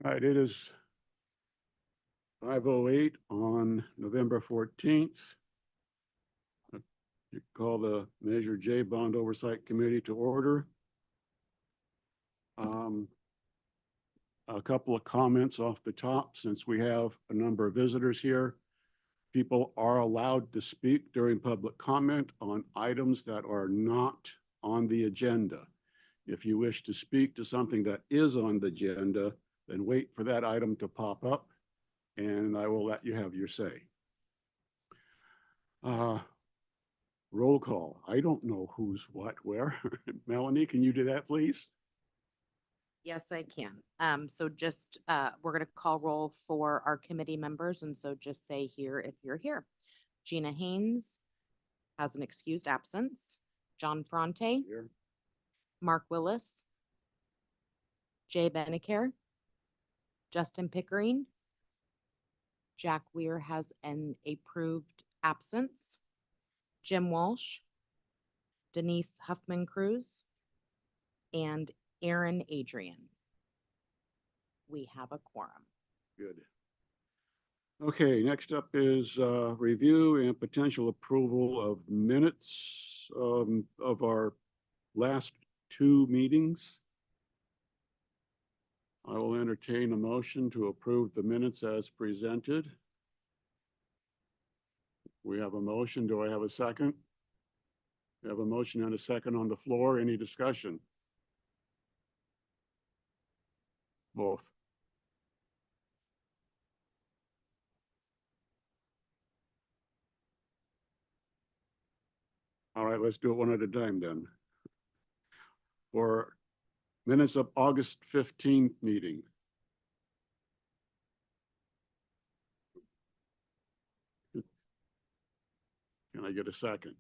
All right, it is 5:08 on November 14th. You call the Measure J Bond Oversight Committee to order. A couple of comments off the top, since we have a number of visitors here. People are allowed to speak during public comment on items that are not on the agenda. If you wish to speak to something that is on the agenda, then wait for that item to pop up and I will let you have your say. Roll call. I don't know who's what, where. Melanie, can you do that, please? Yes, I can. So just, we're going to call roll for our committee members. And so just say here if you're here. Gina Haynes has an excused absence. John Fronte. Here. Mark Willis. Jay Benicare. Justin Pickering. Jack Weir has an approved absence. Jim Walsh. Denise Huffman Cruz. And Aaron Adrian. We have a quorum. Good. Okay, next up is review and potential approval of minutes of our last two meetings. I will entertain a motion to approve the minutes as presented. We have a motion. Do I have a second? We have a motion and a second on the floor. Any discussion? Both. All right, let's do it one at a time then. For minutes of August 15th meeting. Can I get a second?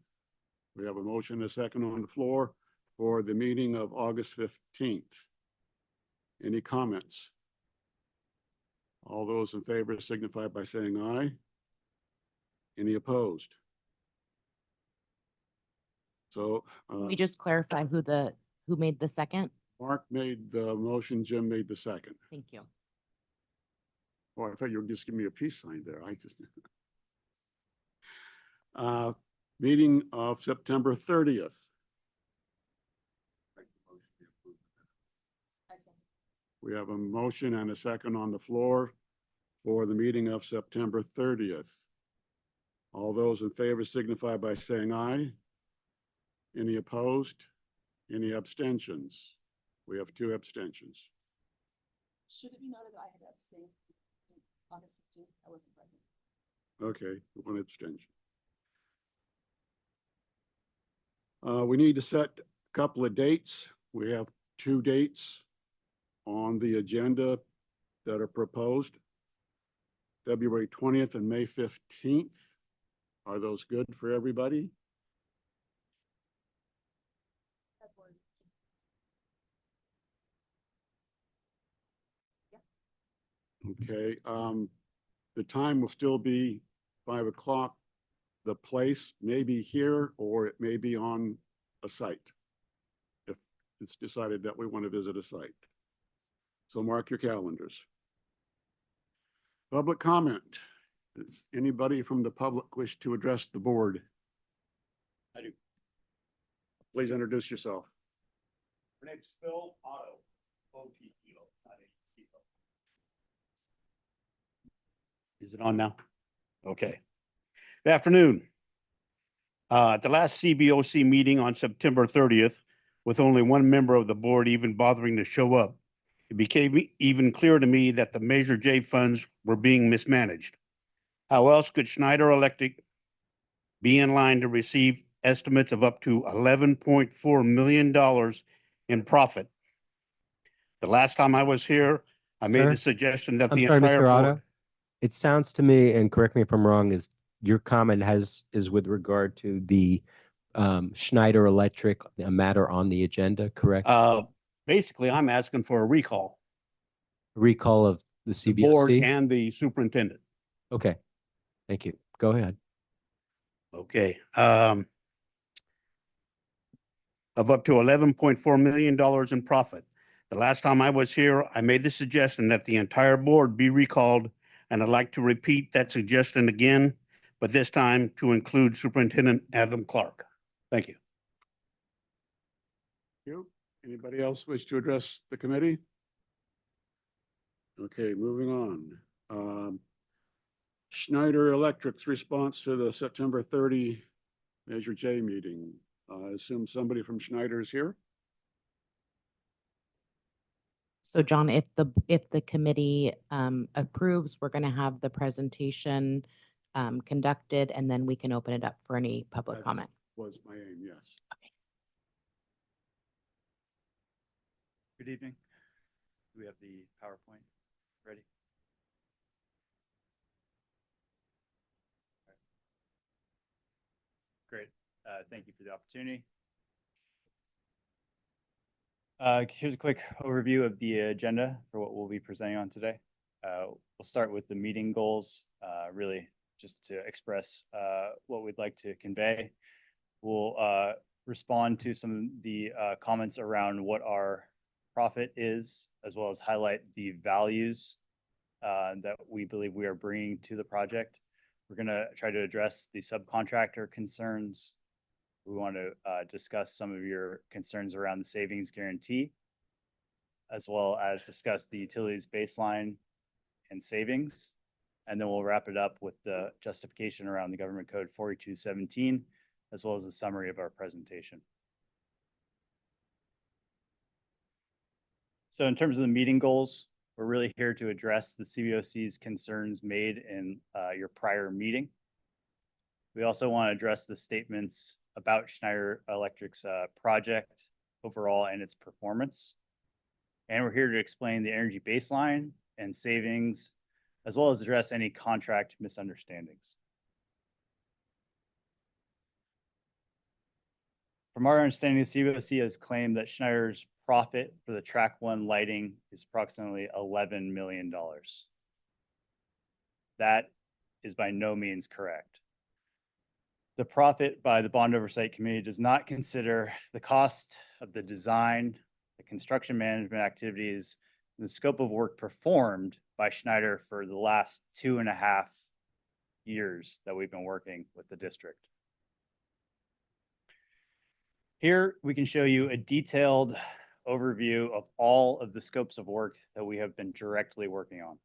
We have a motion and a second on the floor for the meeting of August 15th. Any comments? All those in favor signify by saying aye. Any opposed? So we just clarify who made the second. Mark made the motion, Jim made the second. Thank you. Oh, I thought you were just giving me a peace sign there. I just meeting of September 30th. We have a motion and a second on the floor for the meeting of September 30th. All those in favor signify by saying aye. Any opposed? Any abstentions? We have 2 abstentions. Should it be noted that I had abstained August 15th? I wasn't present. Okay, 1 abstention. We need to set a couple of dates. We have 2 dates on the agenda that are proposed. February 20th and May 15th. Are those good for everybody? Okay, the time will still be 5 o'clock. The place may be here or it may be on a site if it's decided that we want to visit a site. So mark your calendars. Public comment. Does anybody from the public wish to address the board? I do. Please introduce yourself. My name's Phil Otto, O-T-T-O, not A-T-O. Is it on now? Okay. Good afternoon. At the last CBOC meeting on September 30th, with only 1 member of the board even bothering to show up, it became even clear to me that the Measure J funds were being mismanaged. How else could Schneider Electric be in line to receive estimates of up to $11.4 million in profit? The last time I was here, I made the suggestion that the entire board. Otto, it sounds to me, and correct me if I'm wrong, is your comment is with regard to the Schneider Electric, a matter on the agenda, correct? Basically, I'm asking for a recall. Recall of the CBOC? The board and the superintendent. Okay, thank you. Go ahead. Okay. Of up to $11.4 million in profit. The last time I was here, I made the suggestion that the entire board be recalled, and I'd like to repeat that suggestion again, but this time to include Superintendent Adam Clark. Thank you. You. Anybody else wish to address the committee? Okay, moving on. Schneider Electric's response to the September 30 Measure J meeting. I assume somebody from Schneider is here. So John, if the committee approves, we're going to have the presentation conducted, and then we can open it up for any public That's- comment. Was my aim, yes. Good evening. Do we have the PowerPoint ready? Great. Thank you for the opportunity. Here's a quick overview of the agenda for what we'll be presenting on today. We'll start with the meeting goals, really just to express what we'd like to convey. We'll respond to some of the comments around what our profit is, as well as highlight the values that we believe we are bringing to the project. We're going to try to address the subcontractor concerns. We want to discuss some of your concerns around the savings guarantee, as well as discuss the utilities baseline and savings. And then we'll wrap it up with the justification around the Government Code 4217, as well as a summary of our presentation. So in terms of the meeting goals, we're really here to address the CBOC's concerns made in your prior meeting. We also want to address the statements about Schneider Electric's project overall and its performance. And we're here to explain the energy baseline and savings, as well as address any contract misunderstandings. From our understanding, the CBOC has claimed that Schneider's profit for the Track 1 lighting is approximately $11 million. That is by no means correct. The profit by the Bond Oversight Committee does not consider the cost of the design, the construction management activities, and the scope of work performed by Schneider for the last 2.5 years that we've been working with the district. Here, we can show you a detailed overview of all of the scopes of work that we have been directly working on. In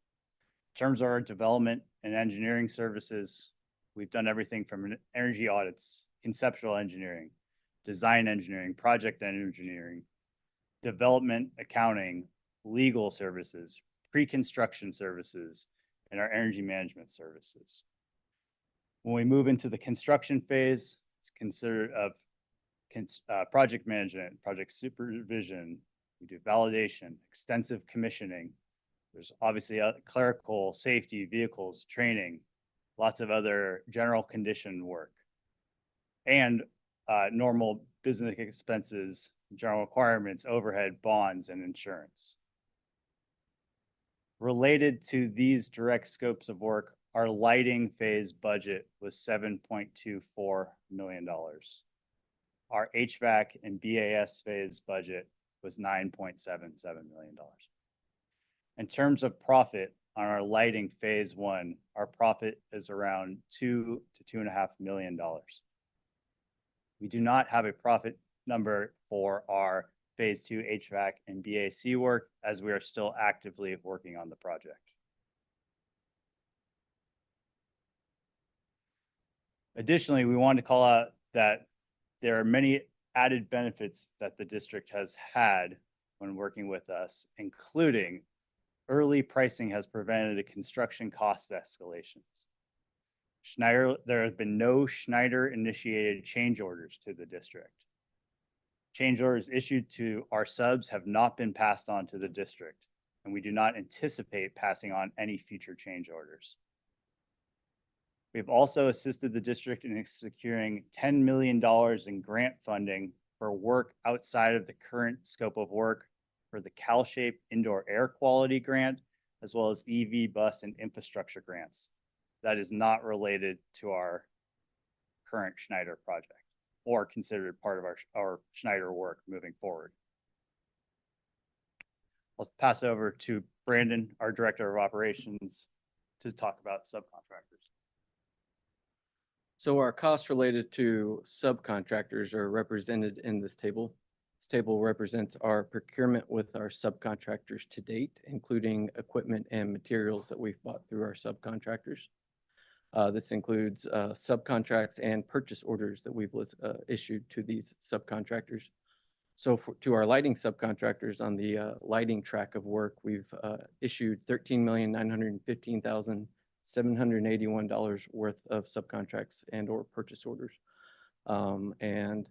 terms of our development and engineering services, we've done everything from energy audits, conceptual engineering, design engineering, project engineering, development, accounting, legal services, pre-construction services, and our energy management services. When we move into the construction phase, it's considered of project management, project supervision. We do validation, extensive commissioning. There's obviously clerical, safety, vehicles, training, lots of other general condition work, and normal business expenses, general requirements, overhead, bonds, and insurance. Related to these direct scopes of work, our lighting phase budget was $7.24 million. Our HVAC and BAS phase budget was $9.77 million. In terms of profit on our lighting phase 1, our profit is around $2 to $2.5 million. We do not have a profit number for our phase 2 HVAC and BAC work, as we are still actively working on the project. Additionally, we wanted to call out that there are many added benefits that the district has had when working with us, including early pricing has prevented the construction cost escalations. There have been no Schneider-initiated change orders to the district. Change orders issued to our subs have not been passed on to the district, and we do not anticipate passing on any future change orders. We've also assisted the district in securing $10 million in grant funding for work outside of the current scope of work for the CalShape Indoor Air Quality Grant, as well as EV bus and infrastructure grants. That is not related to our current Schneider project or considered part of our Schneider work moving forward. I'll pass it over to Brandon, our Director of Operations, to talk about subcontractors. So our costs related to subcontractors are represented in this table. This table represents our procurement with our subcontractors to date, including equipment and materials that we've bought through our subcontractors. This includes subcontracts and purchase orders that we've issued to these subcontractors. So to our lighting subcontractors on the lighting track of work, we've issued $13,915,781 worth of subcontracts and or purchase orders. And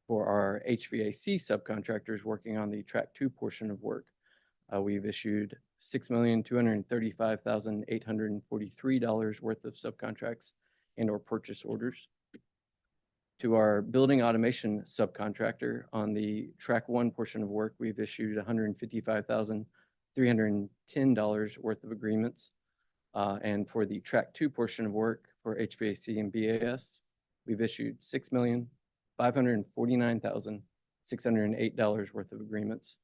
for our HVAC subcontractors working on the track 2 portion of work, we've issued $6,235,843 worth of subcontracts and or purchase orders. To our building automation subcontractor on the track 1 portion of work, we've issued $155,310 worth of agreements. And for the track 2 portion of work for HVAC and BAS, we've issued $6,549,608 worth of agreements.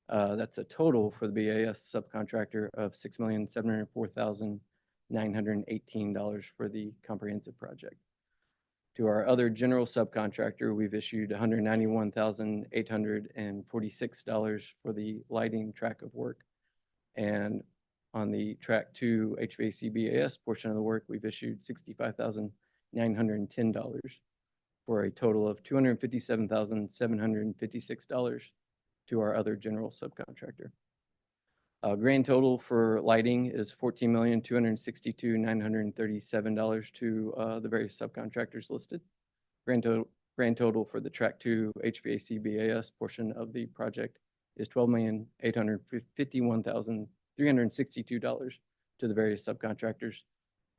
That's a total for the BAS subcontractor of $6,704,918 for the comprehensive project. To our other general subcontractor, we've issued $191,846 for the lighting track of work. And on the track 2 HVAC BAS portion of the work, we've issued $65,910 for a total of $257,756 to our other general subcontractor. Grand total for lighting is $14,262,937 to the various subcontractors listed. Grand total for the track 2 HVAC BAS portion of the project is $12,851,362 to the various subcontractors,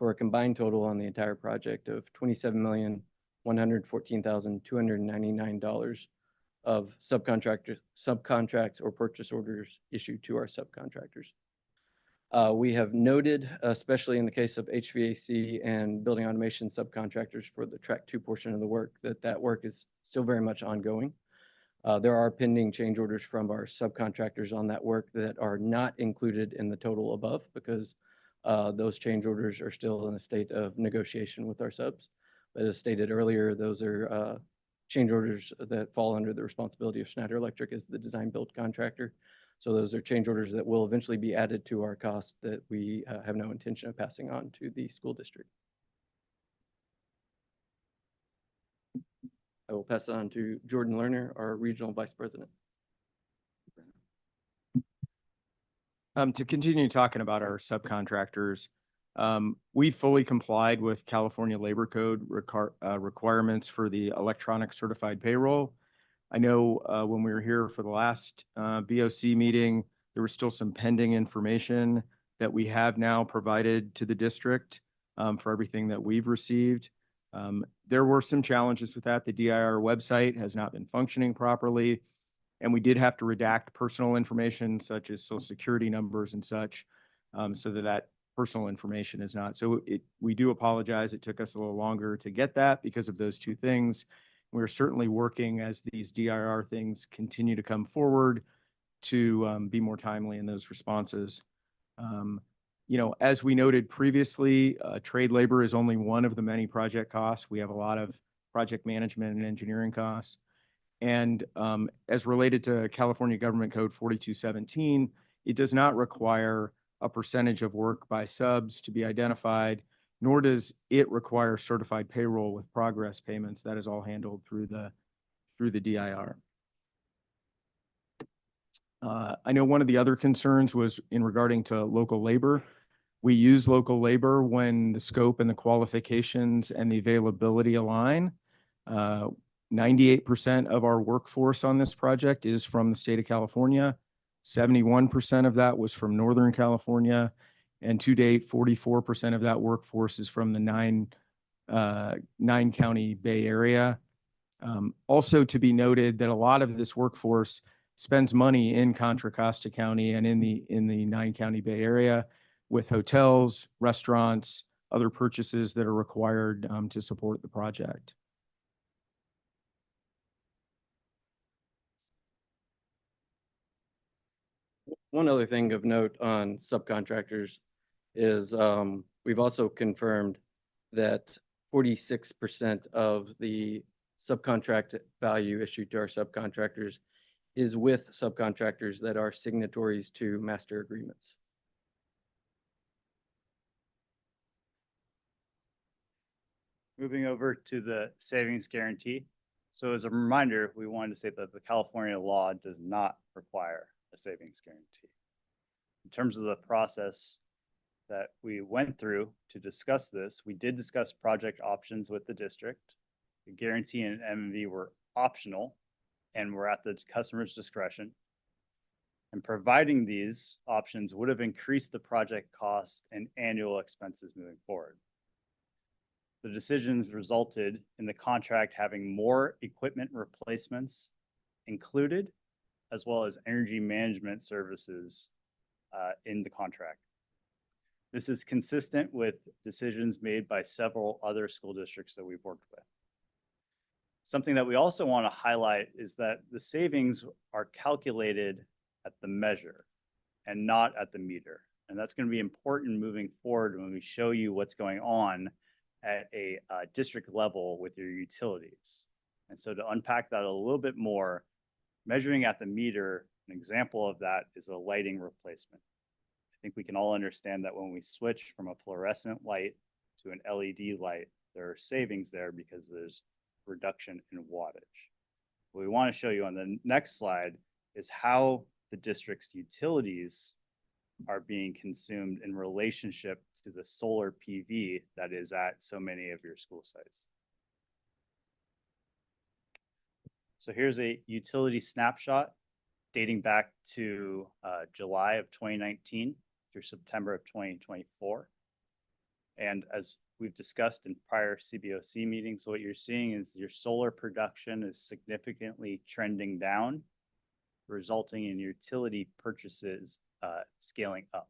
for a combined total on the entire project of $27,114,299 of subcontracts or purchase orders issued to our subcontractors. We have noted, especially in the case of HVAC and building automation subcontractors for the track 2 portion of the work, that work is still very much ongoing. There are pending change orders from our subcontractors on that work that are not included in the total above because those change orders are still in a state of negotiation with our subs. But as stated earlier, those are change orders that fall under the responsibility of Schneider Electric as the design build contractor. So those are change orders that will eventually be added to our cost that we have no intention of passing on to the school district. I will pass it on to Jordan Lerner, our Regional Vice President. To continue talking about our subcontractors, we fully complied with California Labor Code requirements for the electronic certified payroll. I know when we were here for the last BOC meeting, there was still some pending information that we have now provided to the district for everything that we've received. There were some challenges with that. The DIR website has not been functioning properly, and we did have to redact personal information such as social security numbers and such, so that personal information is not. So we do apologize. It took us a little longer to get that because of those two things. We're certainly working as these DIR things continue to come forward to be more timely in those responses. You know, as we noted previously, trade labor is only one of the many project costs. We have a lot of project management and engineering costs. And as related to California Government Code 4217, it does not require a percentage of work by subs to be identified, nor does it require certified payroll with progress payments. That is all handled through the DIR. I know one of the other concerns was in regarding to local labor. We use local labor when the scope and the qualifications and the availability align. 98% of our workforce on this project is from the state of California. 71% of that was from Northern California. And to date, 44% of that workforce is from the nine county Bay Area. Also to be noted that a lot of this workforce spends money in Contra Costa County and in the 9 county Bay Area with hotels, restaurants, other purchases that are required to support the project. one other thing of note on subcontractors is we've also confirmed that 46% of the subcontract value issued to our subcontractors is with subcontractors that are signatories to master agreements. Moving over to the savings guarantee. So as a reminder, we wanted to say that the California law does not require a savings guarantee. In terms of the process that we went through to discuss this, we did discuss project options with the district. The guarantee and MV were optional and were at the customer's discretion. And providing these options would have increased the project cost and annual expenses moving forward. The decisions resulted in the contract having more equipment replacements included, as well as energy management services in the contract. This is consistent with decisions made by several other school districts that we've worked with. Something that we also want to highlight is that the savings are calculated at the measure and not at the meter. And that's going to be important moving forward when we show you what's going on at a district level with your utilities. And so to unpack that a little bit more, measuring at the meter, an example of that is a lighting replacement. I think we can all understand that when we switch from a fluorescent light to an LED light, there are savings there because there's reduction in wattage. What we want to show you on the next slide is how the district's utilities are being consumed in relationship to the solar PV that is at so many of your school sites. So here's a utility snapshot dating back to July of 2019 through September of 2024. And as we've discussed in prior CBOC meetings, what you're seeing is your solar production is significantly trending down, resulting in utility purchases scaling up.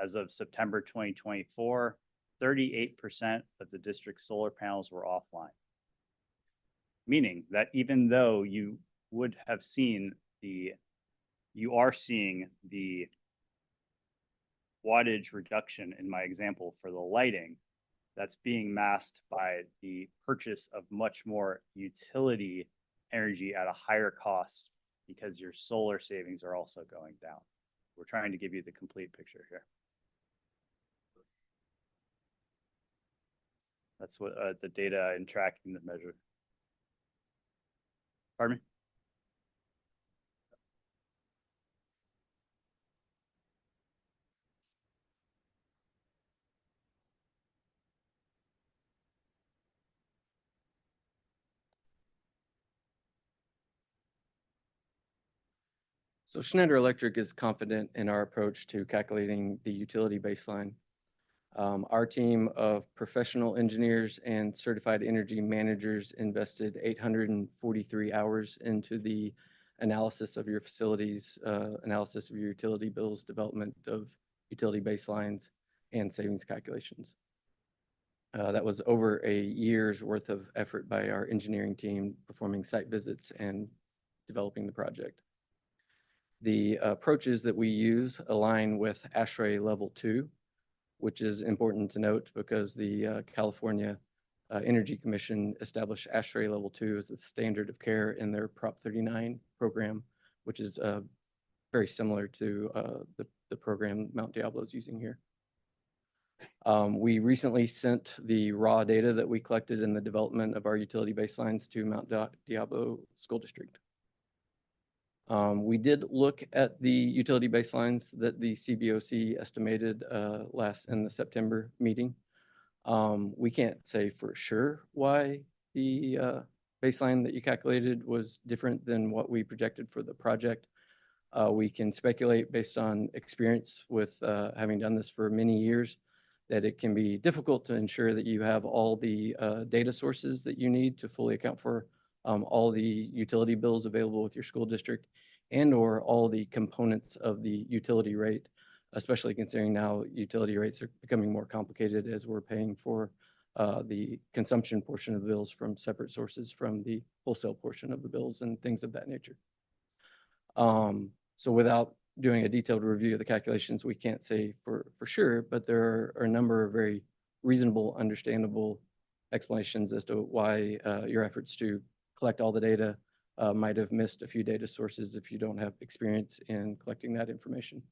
As of September 2024, 38% of the district's solar panels were offline. Meaning that even though you would have seen you are seeing the wattage reduction in my example for the lighting, that's being masked by the purchase of much more utility energy at a higher cost because your solar savings are also going down. We're trying to give you the complete picture here. That's what the data and tracking the measure. Pardon me? So Schneider Electric is confident in our approach to calculating the utility baseline. Our team of professional engineers and certified energy managers invested 843 hours into the analysis of your facilities, analysis of your utility bills, development of utility baselines, and savings calculations. That was over a year's worth of effort by our engineering team performing site visits and developing the project. The approaches that we use align with ASHRAE Level 2, which is important to note because the California Energy Commission established ASHRAE Level 2 as the standard of care in their Prop 39 program, which is very similar to the program Mount Diablo is using here. We recently sent the raw data that we collected in the development of our utility baselines to Mount Diablo School District. We did look at the utility baselines that the CBOC estimated last in the September meeting. We can't say for sure why the baseline that you calculated was different than what we projected for the project. We can speculate based on experience with having done this for many years that it can be difficult to ensure that you have all the data sources that you need to fully account for all the utility bills available with your school district and or all the components of the utility rate, especially considering now utility rates are becoming more complicated as we're paying for the consumption portion of the bills from separate sources from the wholesale portion of the bills and things of that nature. So without doing a detailed review of the calculations, we can't say for sure, but there are a number of very reasonable, understandable explanations as to why your efforts to collect all the data might have missed a few data sources if you don't have experience in collecting that information.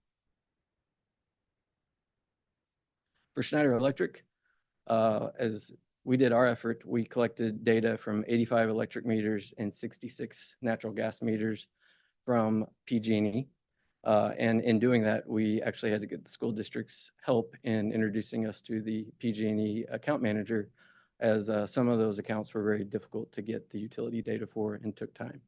For Schneider Electric, as we did our effort, we collected data from 85 electric meters and 66 natural gas meters from PG&E. And in doing that, we actually had to get the school district's help in introducing us to the PG&E account manager, as some of those accounts were very difficult to get the utility data for and took time.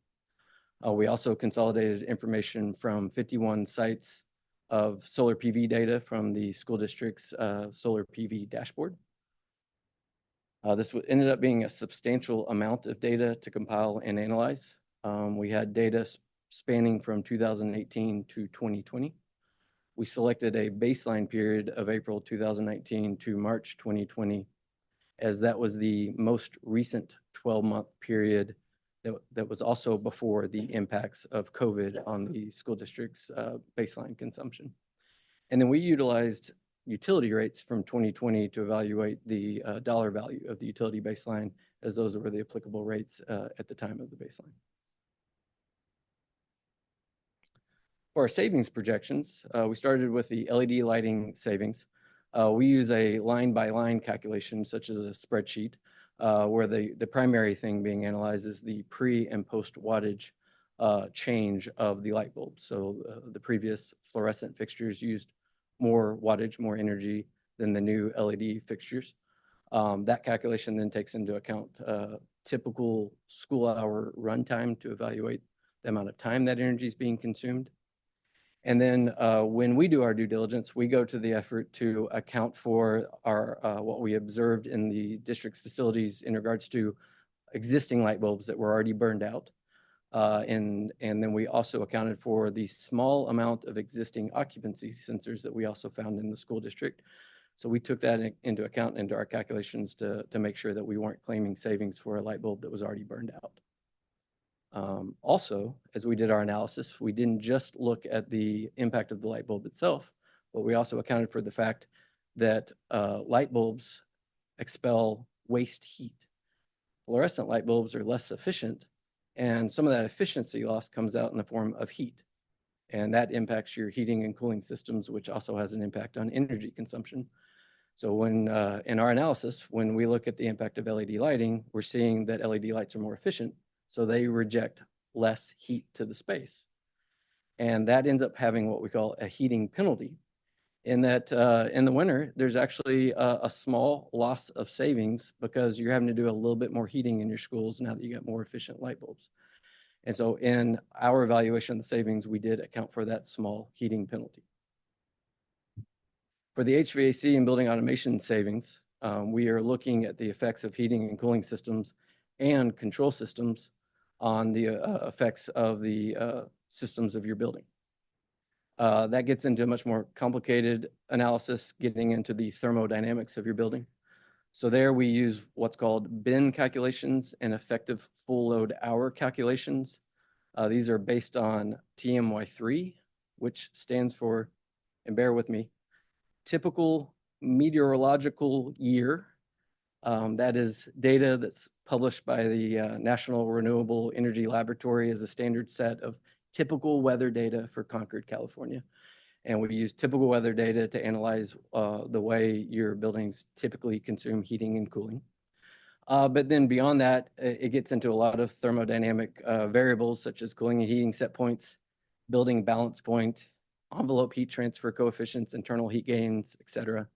We also consolidated information from 51 sites of solar PV data from the school district's solar PV dashboard. This ended up being a substantial amount of data to compile and analyze. We had data spanning from 2018 to 2020. We selected a baseline period of April 2019 to March 2020, as that was the most recent 12-month period that was also before the impacts of COVID on the school district's baseline consumption. And then we utilized utility rates from 2020 to evaluate the dollar value of the utility baseline, as those were the applicable rates at the time of the baseline. For our savings projections, we started with the LED lighting savings. We use a line-by-line calculation, such as a spreadsheet, where the primary thing being analyzed is the pre and post wattage change of the light bulb. So the previous fluorescent fixtures used more wattage, more energy than the new LED fixtures. That calculation then takes into account typical school hour runtime to evaluate the amount of time that energy is being consumed. And then when we do our due diligence, we go to the effort to account for our what we observed in the district's facilities in regards to existing light bulbs that were already burned out. And then we also accounted for the small amount of existing occupancy sensors that we also found in the school district. So we took that into account into our calculations to make sure that we weren't claiming savings for a light bulb that was already burned out. Also, as we did our analysis, we didn't just look at the impact of the light bulb itself, but we also accounted for the fact that light bulbs expel waste heat. Fluorescent light bulbs are less efficient, and some of that efficiency loss comes out in the form of heat. And that impacts your heating and cooling systems, which also has an impact on energy consumption. So when in our analysis, when we look at the impact of LED lighting, we're seeing that LED lights are more efficient, so they reject less heat to the space. And that ends up having what we call a heating penalty, in that in the winter, there's actually a small loss of savings because you're having to do a little bit more heating in your schools now that you got more efficient light bulbs. And so in our evaluation of the savings, we did account for that small heating penalty. For the HVAC and building automation savings, we are looking at the effects of heating and cooling systems and control systems on the effects of the systems of your building. That gets into a much more complicated analysis, getting into the thermodynamics of your building. So there we use what's called bin calculations and effective full load hour calculations. These are based on TMY3, which stands for, and bear with me, typical meteorological year. That is data that's published by the National Renewable Energy Laboratory as a standard set of typical weather data for Concord, California. And we use typical weather data to analyze the way your buildings typically consume heating and cooling. But then beyond that, it gets into a lot of thermodynamic variables such as cooling and heating set points, building balance point, envelope heat transfer coefficients, internal heat gains, et cetera.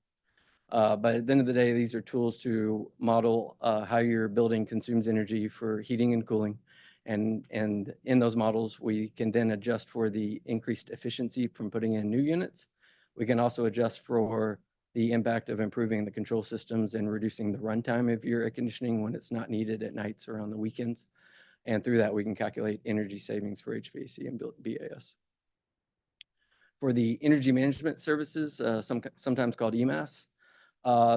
But at the end of the day, these are tools to model how your building consumes energy for heating and cooling. And in those models, we can then adjust for the increased efficiency from putting in new units. We can also adjust for the impact of improving the control systems and reducing the runtime of your air conditioning when it's not needed at nights or on the weekends. And through that, we can calculate energy savings for HVAC and BAS. For the energy management services, sometimes called EMAS,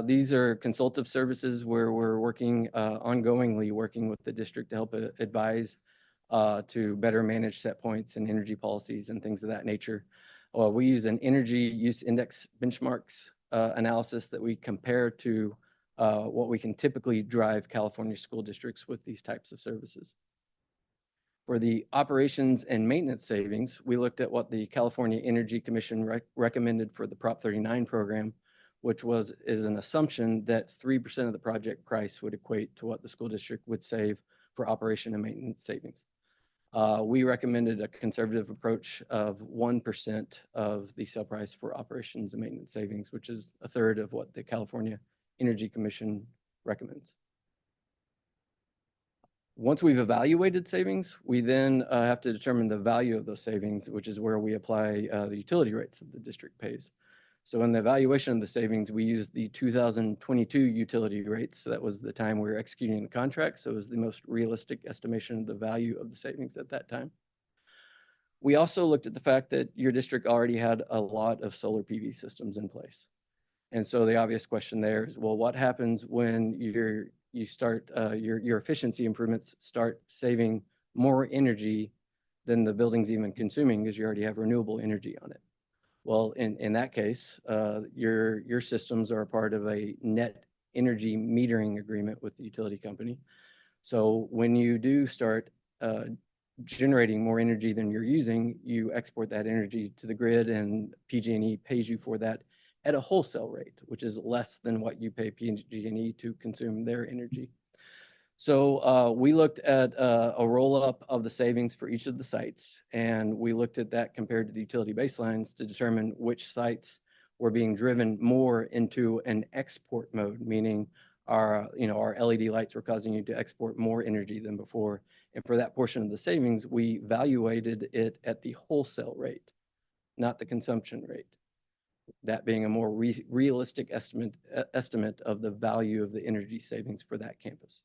these are consultative services where we're working ongoingly working with the district to help advise to better manage set points and energy policies and things of that nature. Well, we use an energy use index benchmarks analysis that we compare to what we can typically drive California school districts with these types of services. For the operations and maintenance savings, we looked at what the California Energy Commission recommended for the Prop 39 program, which is an assumption that 3% of the project price would equate to what the school district would save for operation and maintenance savings. We recommended a conservative approach of 1% of the sale price for operations and maintenance savings, which is a third of what the California Energy Commission recommends. Once we've evaluated savings, we then have to determine the value of those savings, which is where we apply the utility rates that the district pays. So in the evaluation of the savings, we used the 2022 utility rates. So that was the time we were executing the contract. So it was the most realistic estimation of the value of the savings at that time. We also looked at the fact that your district already had a lot of solar PV systems in place. And so the obvious question there is, well, what happens when your efficiency improvements start saving more energy than the building's even consuming because you already have renewable energy on it? Well, in that case, your systems are a part of a net energy metering agreement with the utility company. So when you do start generating more energy than you're using, you export that energy to the grid, and PG&E pays you for that at a wholesale rate, which is less than what you pay PG&E to consume their energy. So we looked at a roll-up of the savings for each of the sites, and we looked at that compared to the utility baselines to determine which sites were being driven more into an export mode, meaning our LED lights were causing you to export more energy than before. And for that portion of the savings, we evaluated it at the wholesale rate, not the consumption rate. That being a more realistic estimate of the value of the energy savings for that campus.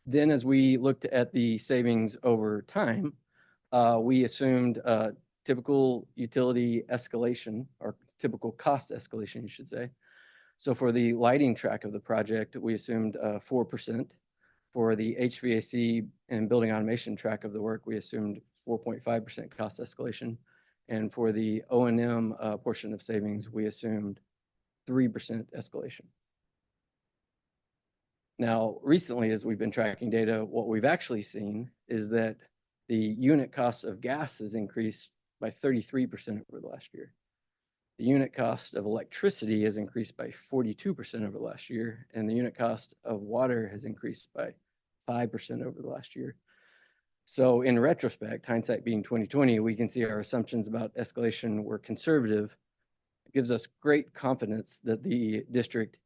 Then as we looked at the savings over time, we assumed typical utility escalation, or typical cost escalation, you should say. So for the lighting track of the project, we assumed 4%. For the HVAC and building automation track of the work, we assumed 4.5% cost escalation. And for the O&M portion of savings, we assumed 3% escalation. Now, recently, as we've been tracking data, what we've actually seen is that the unit cost of gas has increased by 33% over the last year. The unit cost of electricity has increased by 42% over the last year, and the unit cost of water has increased by 5% over the last year. So in retrospect, hindsight being 2020, we can see our assumptions about escalation were conservative. It gives us great confidence that the district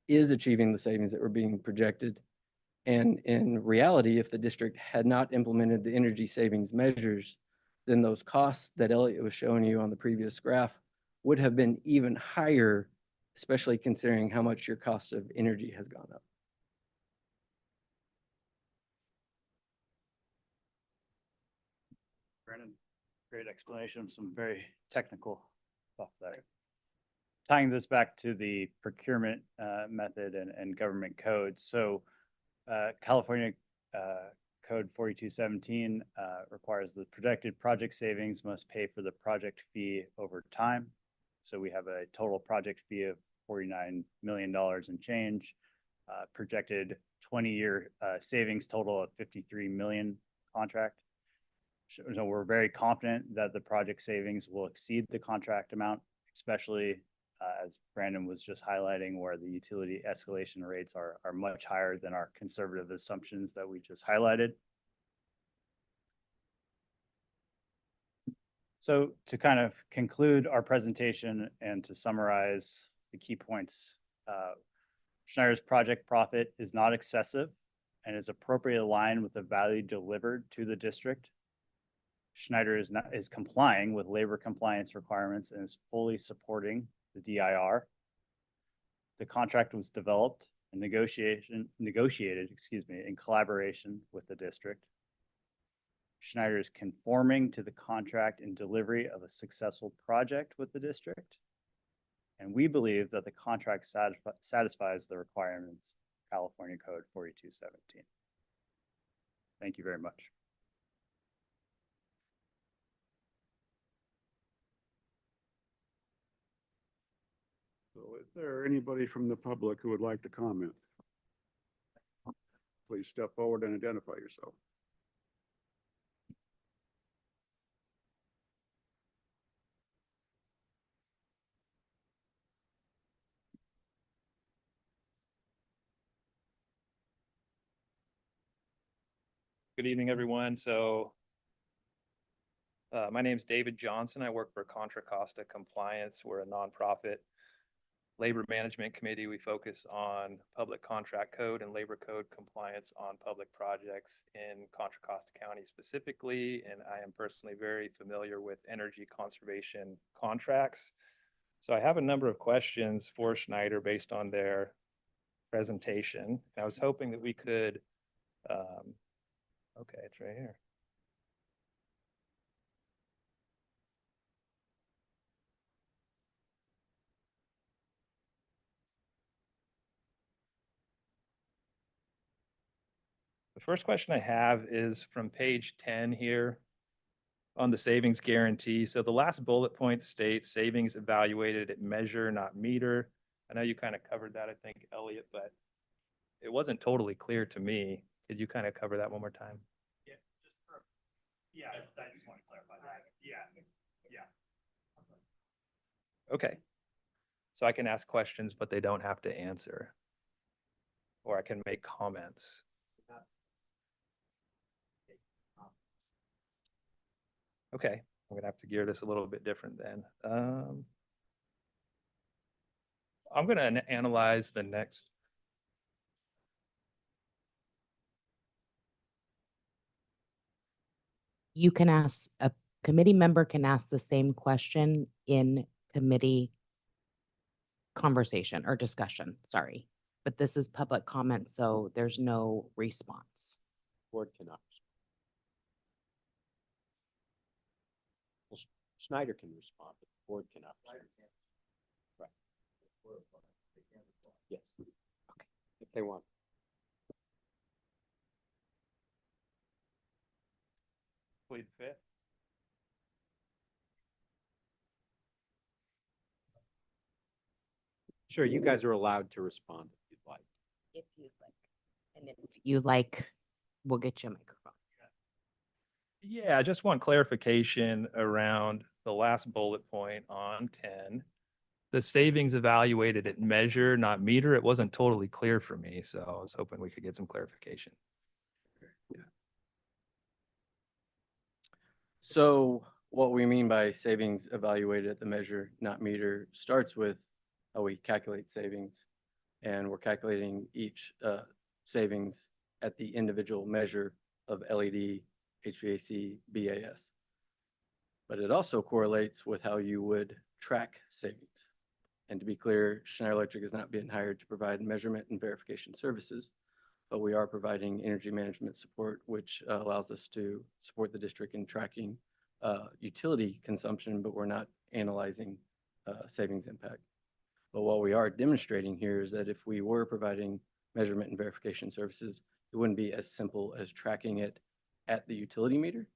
is achieving the savings that were being projected. And in reality, if the district had not implemented the energy savings measures, then those costs that Elliot was showing you on the previous graph would have been even higher, especially considering how much your cost of energy has gone up. Brandon, great explanation of some very technical stuff there. Tying this back to the procurement method and government code. So California Code 4217 requires the projected project savings must pay for the project fee over time. So we have a total project fee of $49 million and change, projected 20-year savings total of $53 million contract. So we're very confident that the project savings will exceed the contract amount, especially as Brandon was just highlighting, where the utility escalation rates are much higher than our conservative assumptions that we just highlighted. So to kind of conclude our presentation and to summarize the key points, Schneider's project profit is not excessive and is appropriately aligned with the value delivered to the district. Schneider is complying with labor compliance requirements and is fully supporting the DIR. The contract was developed and negotiated, in collaboration with the district. Schneider is conforming to the contract and delivery of a successful project with the district. And we believe that the contract satisfies the requirements of California Code 4217. Thank you very much. So is there anybody from the public who would like to comment? Please step forward and identify yourself. Good evening, everyone. My name is David Johnson. I work for Contra Costa Compliance. We're a nonprofit labor management committee. We focus on public contract code and labor code compliance on public projects in Contra Costa County specifically. And I am personally very familiar with energy conservation contracts. So I have a number of questions for Schneider based on their presentation. I was hoping that we could, okay, it's right here. The first question I have is from page 10 here on the savings guarantee. So the last bullet point states savings evaluated at measure, not meter. I know you kind of covered that, I think, Elliot, but it wasn't totally clear to me. Could you kind of cover that one more time? Yeah, I just want to clarify that. Yeah. Okay. So I can ask questions, but they don't have to answer. Or I can make comments. Okay, I'm gonna have to gear this a little bit different then. I'm gonna analyze the next. You can ask, a committee member can ask the same question in committee conversation or discussion, sorry. But this is public comment, so there's no response. Board cannot. Well, Schneider can respond, but the board cannot. Respond. Right. Yes. Okay. If they want. Plead the fifth. Sure, you guys are allowed to respond if you'd like. If you'd like. And if you like, we'll get you a microphone. Yeah, I just want clarification around the last bullet point on 10. The savings evaluated at measure, not meter. It wasn't totally clear for me, so I was hoping we could get some clarification. So what we mean by savings evaluated at the measure, not meter, starts with how we calculate savings. And we're calculating each savings at the individual measure of LED, HVAC, BAS. But it also correlates with how you would track savings. And to be clear, Schneider Electric is not being hired to provide measurement and verification services, but we are providing energy management support, which allows us to support the district in tracking utility consumption, but we're not analyzing savings impact. But what we are demonstrating here is that if we were providing measurement and verification services, it wouldn't be as simple as tracking it at the utility meter,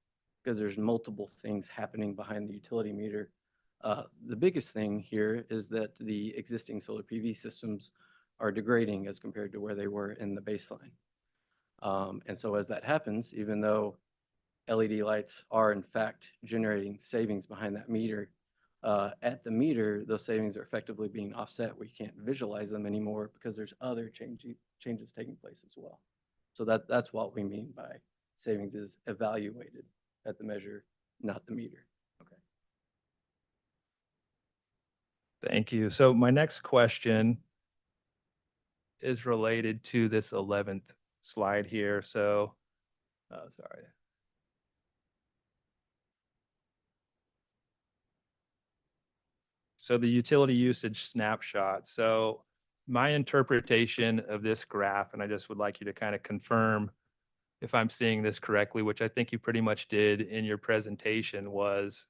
because there's multiple things happening behind the utility meter. The biggest thing here is that the existing solar PV systems are degrading as compared to where they were in the baseline. And so as that happens, even though LED lights are in fact generating savings behind that meter, at the meter, those savings are effectively being offset. We can't visualize them anymore because there's other changes taking place as well. So that's what we mean by savings is evaluated at the measure, not the meter. Thank you. So my next question is related to this 11th slide here. So, sorry. So the utility usage snapshot. So my interpretation of this graph, and I just would like you to kind of confirm if I'm seeing this correctly, which I think you pretty much did in your presentation, was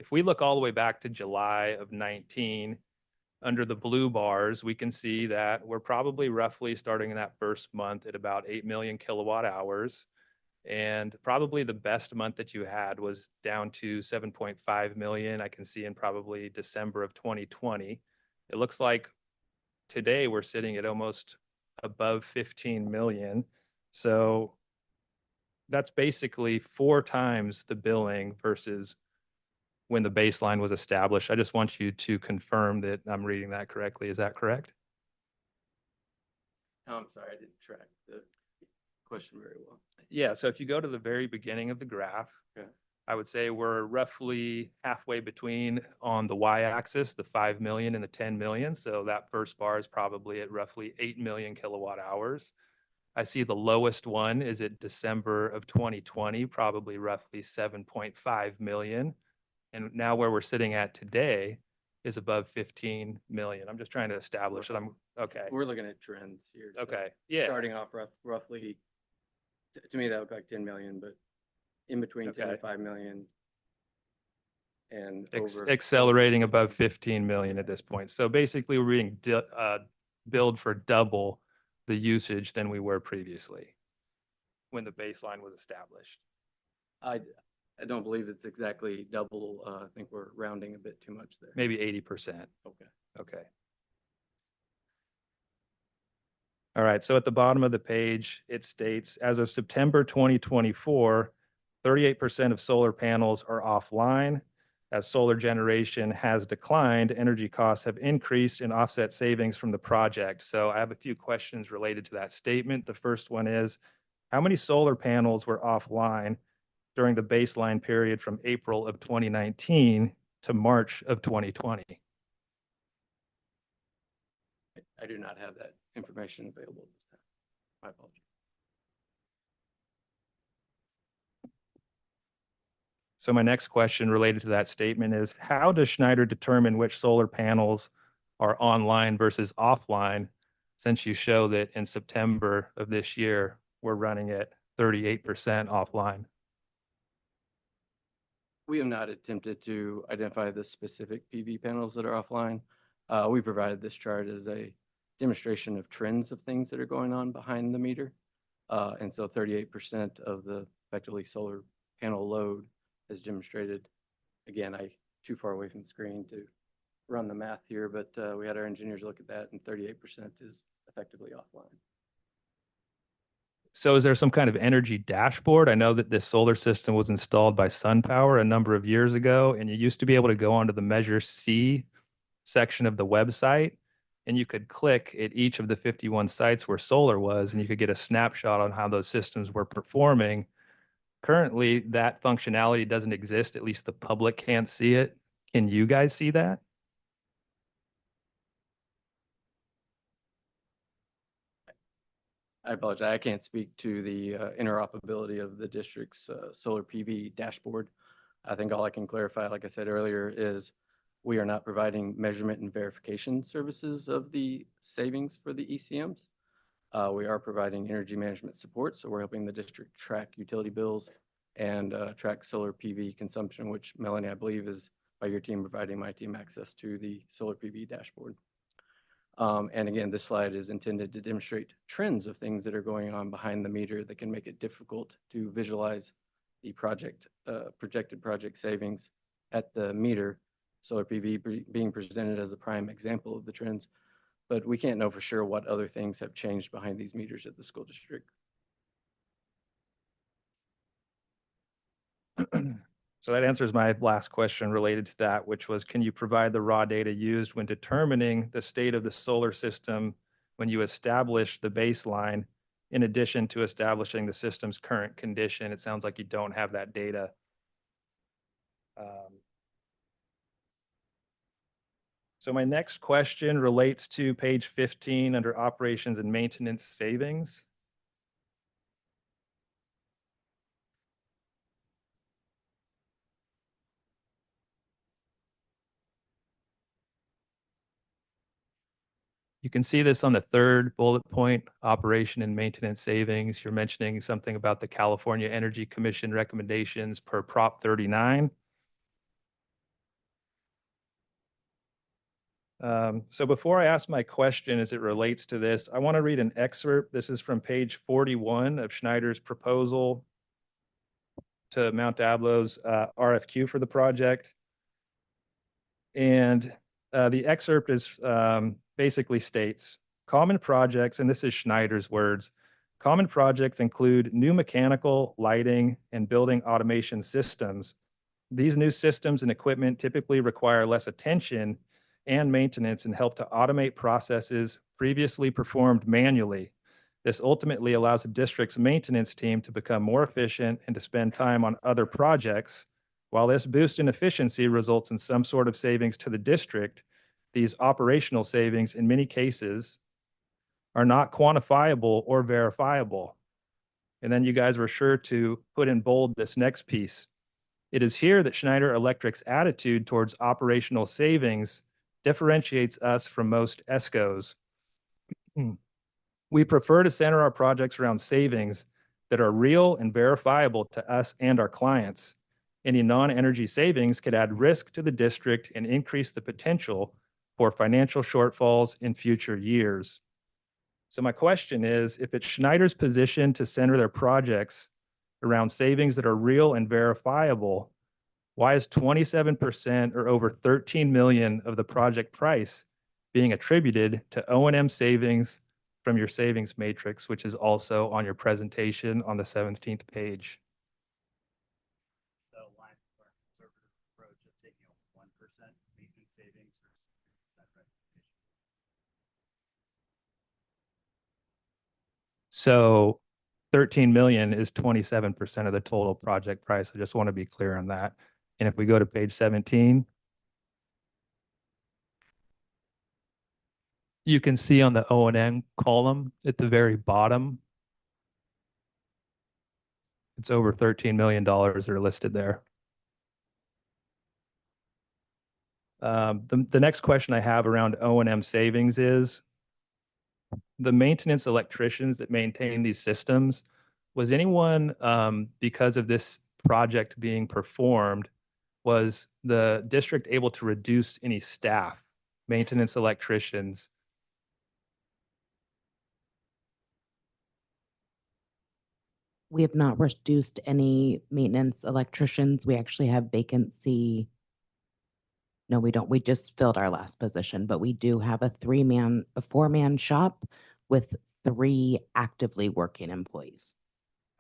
if we look all the way back to July of 19, under the blue bars, we can see that we're probably roughly starting in that first month at about 8 million kilowatt hours. And probably the best month that you had was down to 7.5 million. I can see in probably December of 2020. It looks like today we're sitting at almost above 15 million. So that's basically 4 times the billing versus when the baseline was established. I just want you to confirm that I'm reading that correctly. Is that correct? Oh, I'm sorry, I didn't track the question very well. Yeah, so if you go to the very beginning of the graph, Okay. I would say we're roughly halfway between on the y-axis, the 5 million and the 10 million. So that first bar is probably at roughly 8 million kilowatt hours. I see the lowest one is at December of 2020, probably roughly 7.5 million. And now where we're sitting at today is above 15 million. I'm just trying to establish that I'm, okay, We're looking at trends here. so okay, yeah. Starting off roughly, to me, that looked like 10 million, but in between 10 Okay. and 5 million. And Ex- over accelerating above 15 million at this point. So basically we're being billed for double the usage than we were previously when the baseline was established. I don't believe it's exactly double. I think we're rounding a bit too much there. Maybe 80%. Okay. Okay. All right, so at the bottom of the page, it states, as of September 2024, 38% of solar panels are offline. As solar generation has declined, energy costs have increased and offset savings from the project. So I have a few questions related to that statement. The first one is, how many solar panels were offline during the baseline period from April of 2019 to March of 2020? I do not have that information available this time. My apologies. So my next question related to that statement is, how does Schneider determine which solar panels are online versus offline, since you show that in September of this year, we're running at 38% offline? We have not attempted to identify the specific PV panels that are offline. We provided this chart as a demonstration of trends of things that are going on behind the meter. And so 38% of the effectively solar panel load is demonstrated. Again, too far away from the screen to run the math here, but we had our engineers look at that, and 38% is effectively offline. So is there some kind of energy dashboard? I know that this solar system was installed by SunPower a number of years ago, and you used to be able to go onto the Measure C section of the website, and you could click at each of the 51 sites where solar was, and you could get a snapshot on how those systems were performing. Currently, that functionality doesn't exist. At least the public can't see it. Can you guys see that? I apologize. I can't speak to the interoperability of the district's solar PV dashboard. I think all I can clarify, like I said earlier, is we are not providing measurement and verification services of the savings for the ECMs. We are providing energy management support, so we're helping the district track utility bills and track solar PV consumption, which Melanie, I believe, is by your team providing my team access to the solar PV dashboard. And again, this slide is intended to demonstrate trends of things that are going on behind the meter that can make it difficult to visualize the projected project savings at the meter, solar PV being presented as a prime example of the trends. But we can't know for sure what other things have changed behind these meters at the school district. So that answers my last question related to that, which was, can you provide the raw data used when determining the state of the solar system when you establish the baseline, in addition to establishing the system's current condition? It sounds like you don't have that data. So my next question relates to page 15 under operations and maintenance savings. You can see this on the third bullet point, operation and maintenance savings. You're mentioning something about the California Energy Commission recommendations per Prop 39. So before I ask my question as it relates to this, I want to read an excerpt. This is from page 41 of Schneider's proposal to Mount Diablo's RFQ for the project. And the excerpt is basically states, common projects, and this is Schneider's words, common projects include new mechanical, lighting, and building automation systems. These new systems and equipment typically require less attention and maintenance and help to automate processes previously performed manually. This ultimately allows the district's maintenance team to become more efficient and to spend time on other projects. While this boost in efficiency results in some sort of savings to the district, these operational savings in many cases are not quantifiable or verifiable. And then you guys were sure to put in bold this next piece. It is here that Schneider Electric's attitude towards operational savings differentiates us from most ESCOs. We prefer to center our projects around savings that are real and verifiable to us and our clients. Any non-energy savings could add risk to the district and increase the potential for financial shortfalls in future years. So my question is, if it's Schneider's position to center their projects around savings that are real and verifiable, why is 27% or over 13 million of the project price being attributed to O&M savings from your savings matrix, which is also on your presentation on the 17th page? The line for our conservative approach of taking a 1% maintenance savings versus that recognition. So 13 million is 27% of the total project price. I just want to be clear on that. And if we go to page 17, you can see on the O&M column at the very bottom, it's over $13 million that are listed there. The next question I have around O&M savings is, the maintenance electricians that maintain these systems, was anyone, because of this project being performed, was the district able to reduce any staff, maintenance electricians? We have not reduced any maintenance electricians. We actually have vacancy. No, we don't. We just filled our last position, but we do have a 4-man shop with 3 actively working employees.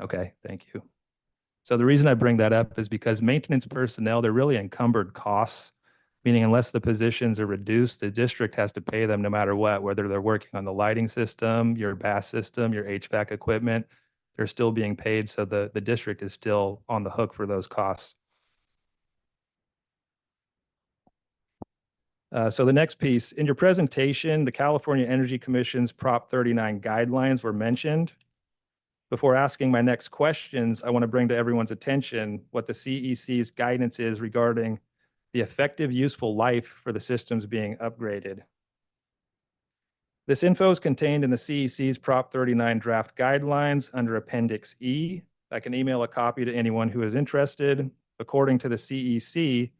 Okay, thank you. So the reason I bring that up is because maintenance personnel, they're really encumbered costs, meaning unless the positions are reduced, the district has to pay them no matter what, whether they're working on the lighting system, your BAS system, your HVAC equipment, they're still being paid. So the district is still on the hook for those costs. So the next piece, in your presentation, the California Energy Commission's Prop 39 guidelines were mentioned. Before asking my next questions, I want to bring to everyone's attention what the CEC's guidance is regarding the effective useful life for the systems being upgraded. This info is contained in the CEC's Prop 39 draft guidelines under Appendix E. I can email a copy to anyone who is interested. According to the CEC,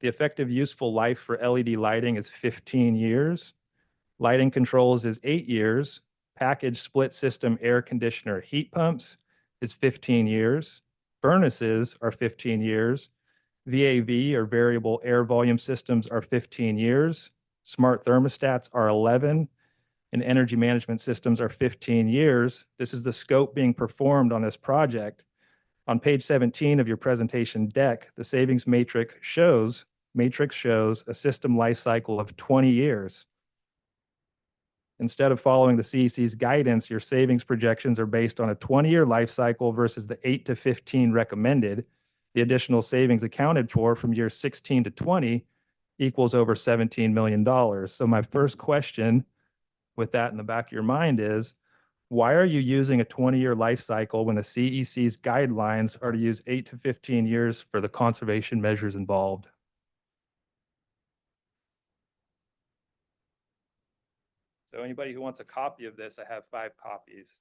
the effective useful life for LED lighting is 15 years. Lighting controls is 8 years. Package split system air conditioner heat pumps is 15 years. Furnaces are 15 years. VAV or variable air volume systems are 15 years. Smart thermostats are 11. And energy management systems are 15 years. This is the scope being performed on this project. On page 17 of your presentation deck, the savings matrix shows a system life cycle of 20 years. Instead of following the CEC's guidance, your savings projections are based on a 20-year life cycle versus the 8 to 15 recommended. The additional savings accounted for from years 16 to 20 equals over $17 million. So my first question with that in the back of your mind is, why are you using a 20-year life cycle when the CEC's guidelines are to use 8 to 15 years for the conservation measures involved? So anybody who wants a copy of this, I have 5 copies.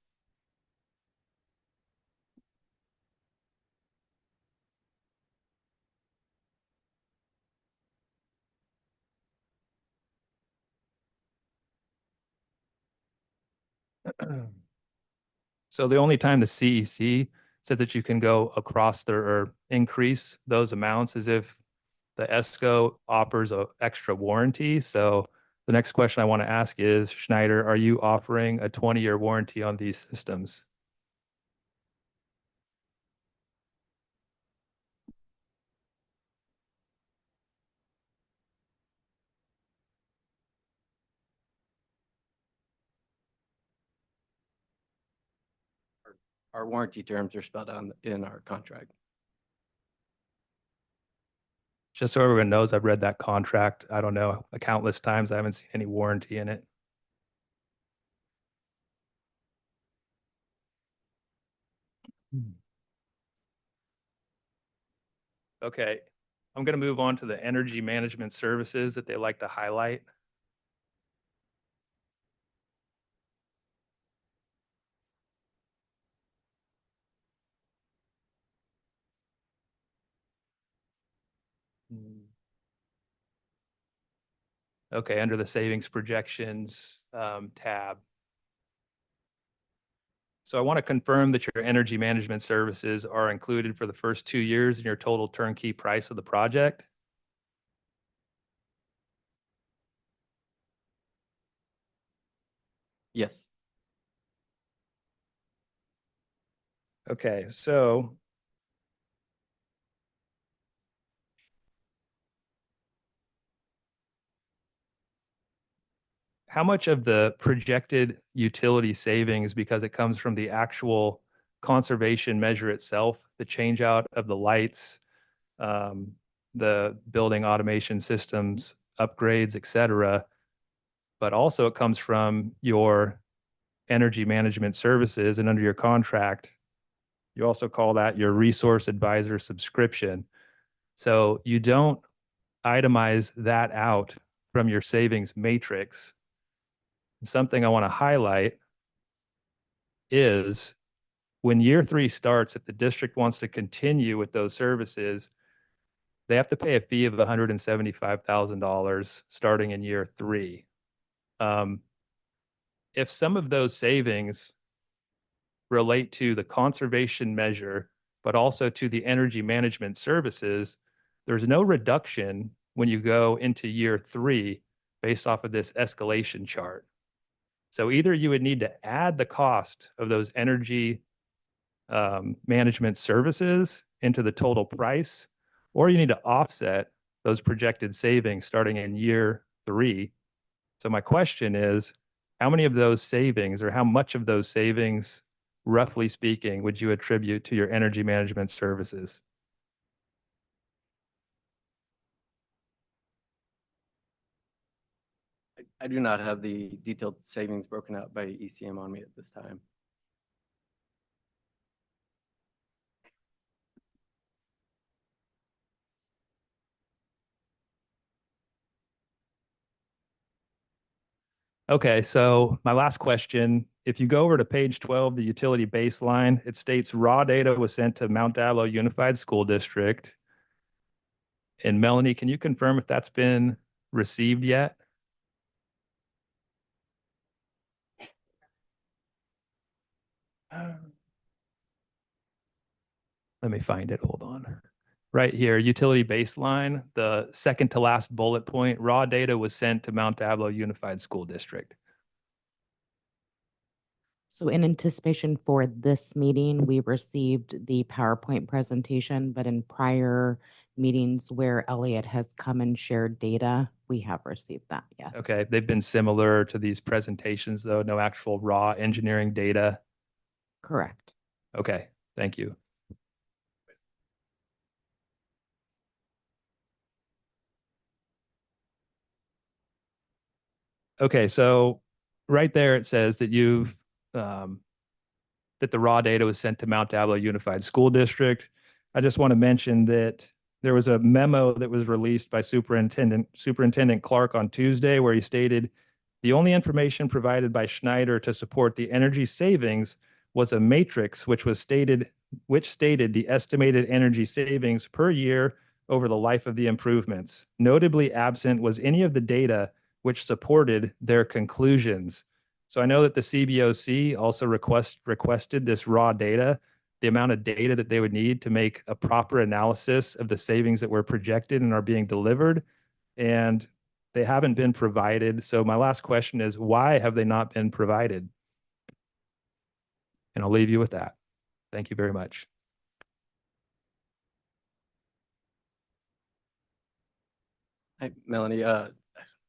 So the only time the CEC says that you can go across or increase those amounts is if the ESCO offers a extra warranty. So the next question I want to ask is, Schneider, are you offering a 20-year warranty on these systems? Our warranty terms are spelled out in our contract. Just so everyone knows, I've read that contract, I don't know, countless times. I haven't seen any warranty in it. Okay, I'm going to move on to the energy management services that they like to highlight. Okay, under the savings projections tab. So I want to confirm that your energy management services are included for the first 2 years in your total turnkey price of the project. Yes. Okay, so how much of the projected utility savings, because it comes from the actual conservation measure itself, the change out of the lights, the building automation systems, upgrades, et cetera, but also it comes from your energy management services, and under your contract, you also call that your resource advisor subscription. So you don't itemize that out from your savings matrix. Something I want to highlight is when year 3 starts, if the district wants to continue with those services, they have to pay a fee of $175,000 starting in year 3. If some of those savings relate to the conservation measure, but also to the energy management services, there's no reduction when you go into year 3 based off of this escalation chart. So either you would need to add the cost of those energy management services into the total price, or you need to offset those projected savings starting in year 3. So my question is, how many of those savings, or how much of those savings, roughly speaking, would you attribute to your energy management services? I do not have the detailed savings broken out by ECM on me at this time. Okay, so my last question, if you go over to page 12, the utility baseline, it states raw data was sent to Mount Diablo Unified School District. And Melanie, can you confirm if that's been received yet? Let me find it, hold on. Right here, utility baseline, the second to last bullet point, raw data was sent to Mount Diablo Unified School District. So in anticipation for this meeting, we received the PowerPoint presentation, but in prior meetings where Elliot has come and shared data, we have received that, yes. Okay, they've been similar to these presentations though, no actual raw engineering data. Correct. Okay, thank you. Okay, so right there it says that you've that the raw data was sent to Mount Diablo Unified School District. I just want to mention that there was a memo that was released by Superintendent Clark on Tuesday where he stated the only information provided by Schneider to support the energy savings was a matrix which stated the estimated energy savings per year over the life of the improvements. Notably absent was any of the data which supported their conclusions. So I know that the CBOC also requested this raw data, the amount of data that they would need to make a proper analysis of the savings that were projected and are being delivered. And they haven't been provided. So my last question is, why have they not been provided? And I'll leave you with that. Thank you very much. Hi, Melanie,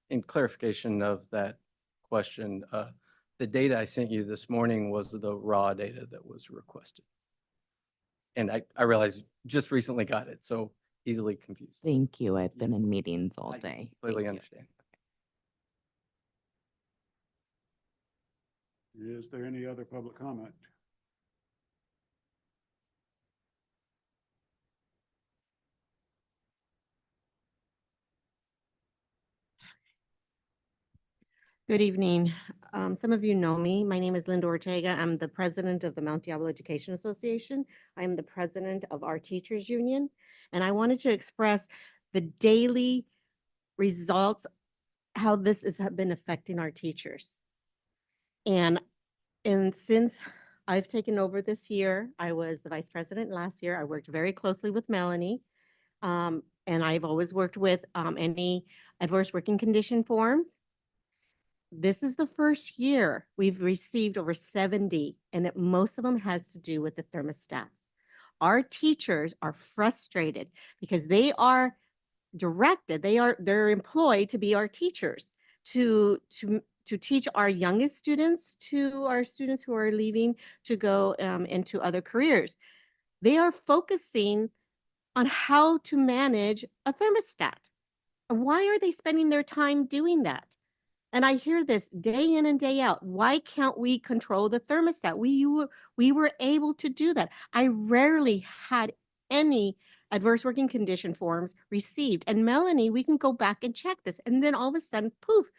in clarification of that question, the data I sent you this morning was the raw data that was requested. And I realize you just recently got it, so easily confused. Thank you. I've been in meetings all I day. Completely Thank you. understand. Is there any other public comment? Good evening. Some of you know me. My name is Linda Ortega. I'm the president of the Mount Diablo Education Association. I'm the president of our teachers union. And I wanted to express the daily results, how this has been affecting our teachers. And since I've taken over this year, I was the vice president last year. I worked very closely with Melanie. And I've always worked with any adverse working condition forms. This is the first year we've received over 70, and most of them has to do with the thermostats. Our teachers are frustrated because they are directed, they're employed to be our teachers, to teach our youngest students to our students who are leaving to go into other careers. They are focusing on how to manage a thermostat. Why are they spending their time doing that? And I hear this day in and day out. Why can't we control the thermostat? We were able to do that. I rarely had any adverse working condition forms received. And Melanie, we can go back and check this. And then all of a sudden, poof,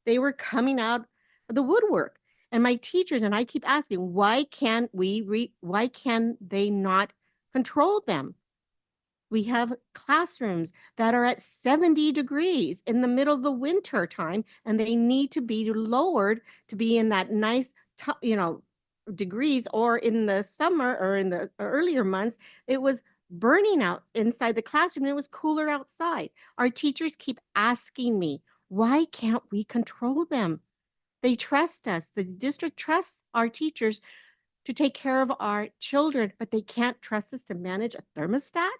they were coming out of the woodwork. And my teachers and I keep asking, why can they not control them? We have classrooms that are at 70 degrees in the middle of the winter time, and they need to be lowered to be in that nice, degrees, or in the summer or in the earlier months, it was burning out inside the classroom and it was cooler outside. Our teachers keep asking me, why can't we control them? They trust us. The district trusts our teachers to take care of our children, but they can't trust us to manage a thermostat?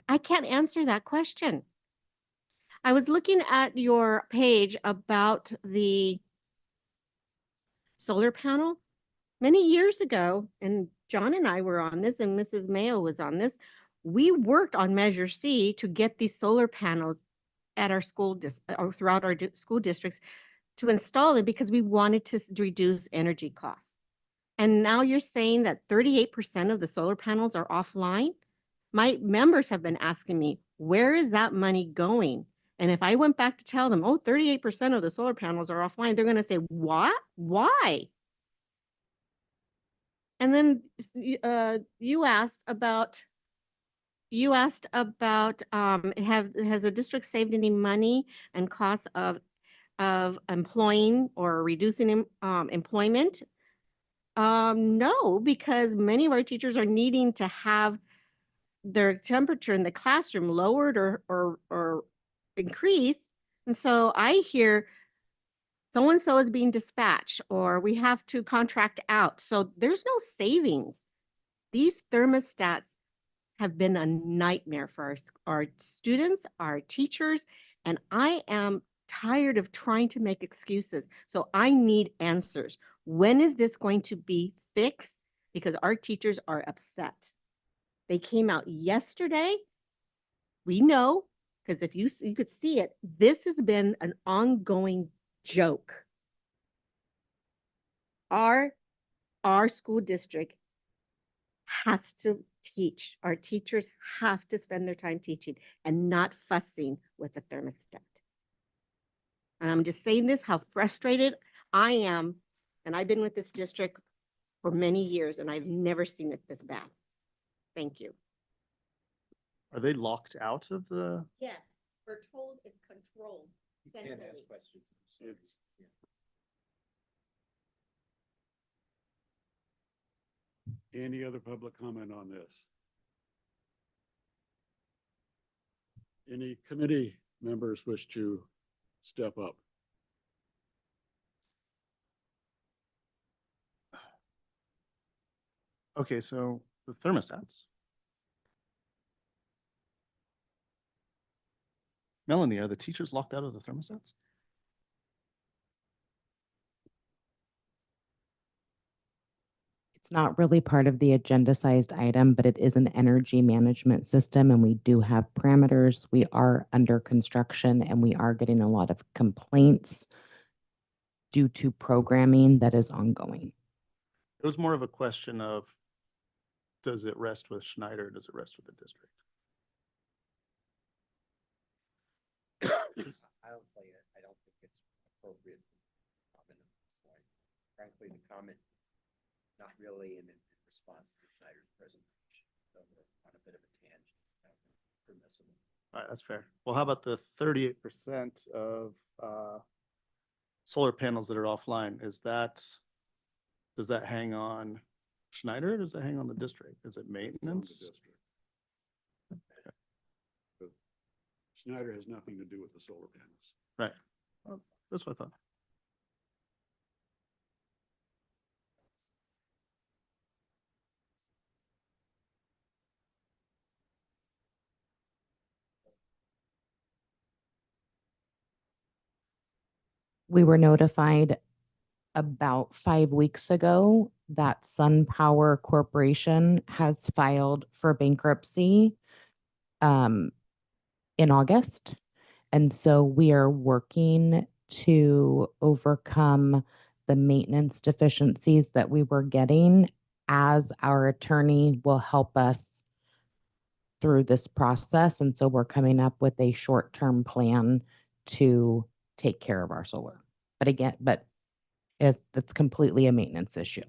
I can't answer that question. I was looking at your page about the solar panel many years ago, and John and I were on this, and Mrs. Mayo was on this. We worked on Measure C to get these solar panels at our school or throughout our school districts to install them because we wanted to reduce energy costs. And now you're saying that 38% of the solar panels are offline? My members have been asking me, where is that money going? And if I went back to tell them, 38% of the solar panels are offline, they're going to say, what? Why? And then you asked about, has the district saved any money and costs of employing or reducing employment? No, because many of our teachers are needing to have their temperature in the classroom lowered or increased. And so I hear so-and-so is being dispatched, or we have to contract out. So there's no savings. These thermostats have been a nightmare for our students, our teachers, and I am tired of trying to make excuses. So I need answers. When is this going to be fixed? Because our teachers are upset. They came out yesterday. We know, because if you could see it, this has been an ongoing joke. Our school district has to teach. Our teachers have to spend their time teaching and not fussing with the thermostat. And I'm just saying this, how frustrated I am. And I've been with this district for many years and I've never seen it this bad. Thank you. Are they locked out of the? Yes, we're told it's controlled centrally. questions. Any other public comment on this? Any committee members wish to step up? Okay, so the thermostats. Melanie, are the teachers locked out of the thermostats? It's not really part of the agenda-sized item, but it is an energy management system, and we do have parameters. We are under construction, and we are getting a lot of complaints due to programming that is ongoing. It was more of a question of, does it rest with Schneider? Or does it rest with the district? I'll tell you, I don't think it's appropriate to comment at this point. Frankly, the comment, not really in response to Schneider's presentation, so we're on a bit of a tangent. Permissible. All right, that's fair. Well, how about the 38% of solar panels that are offline? Does that hang on Schneider or does that hang on the district? Is it It's on the maintenance? district. But Schneider has nothing to do with the solar panels. Right. Well, that's what I thought. We were notified about 5 weeks ago that SunPower Corporation has filed for bankruptcy in August. And so we are working to overcome the maintenance deficiencies that we were getting, as our attorney will help us through this process. And so we're coming up with a short-term plan to take care of our solar. But it's completely a maintenance issue.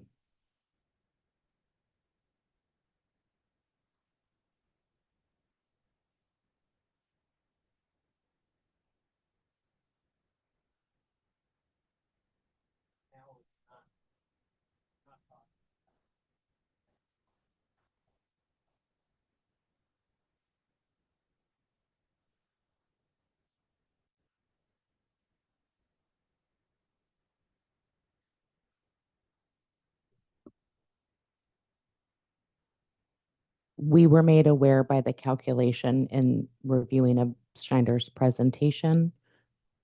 We were made aware by the calculation in reviewing of Schneider's presentation,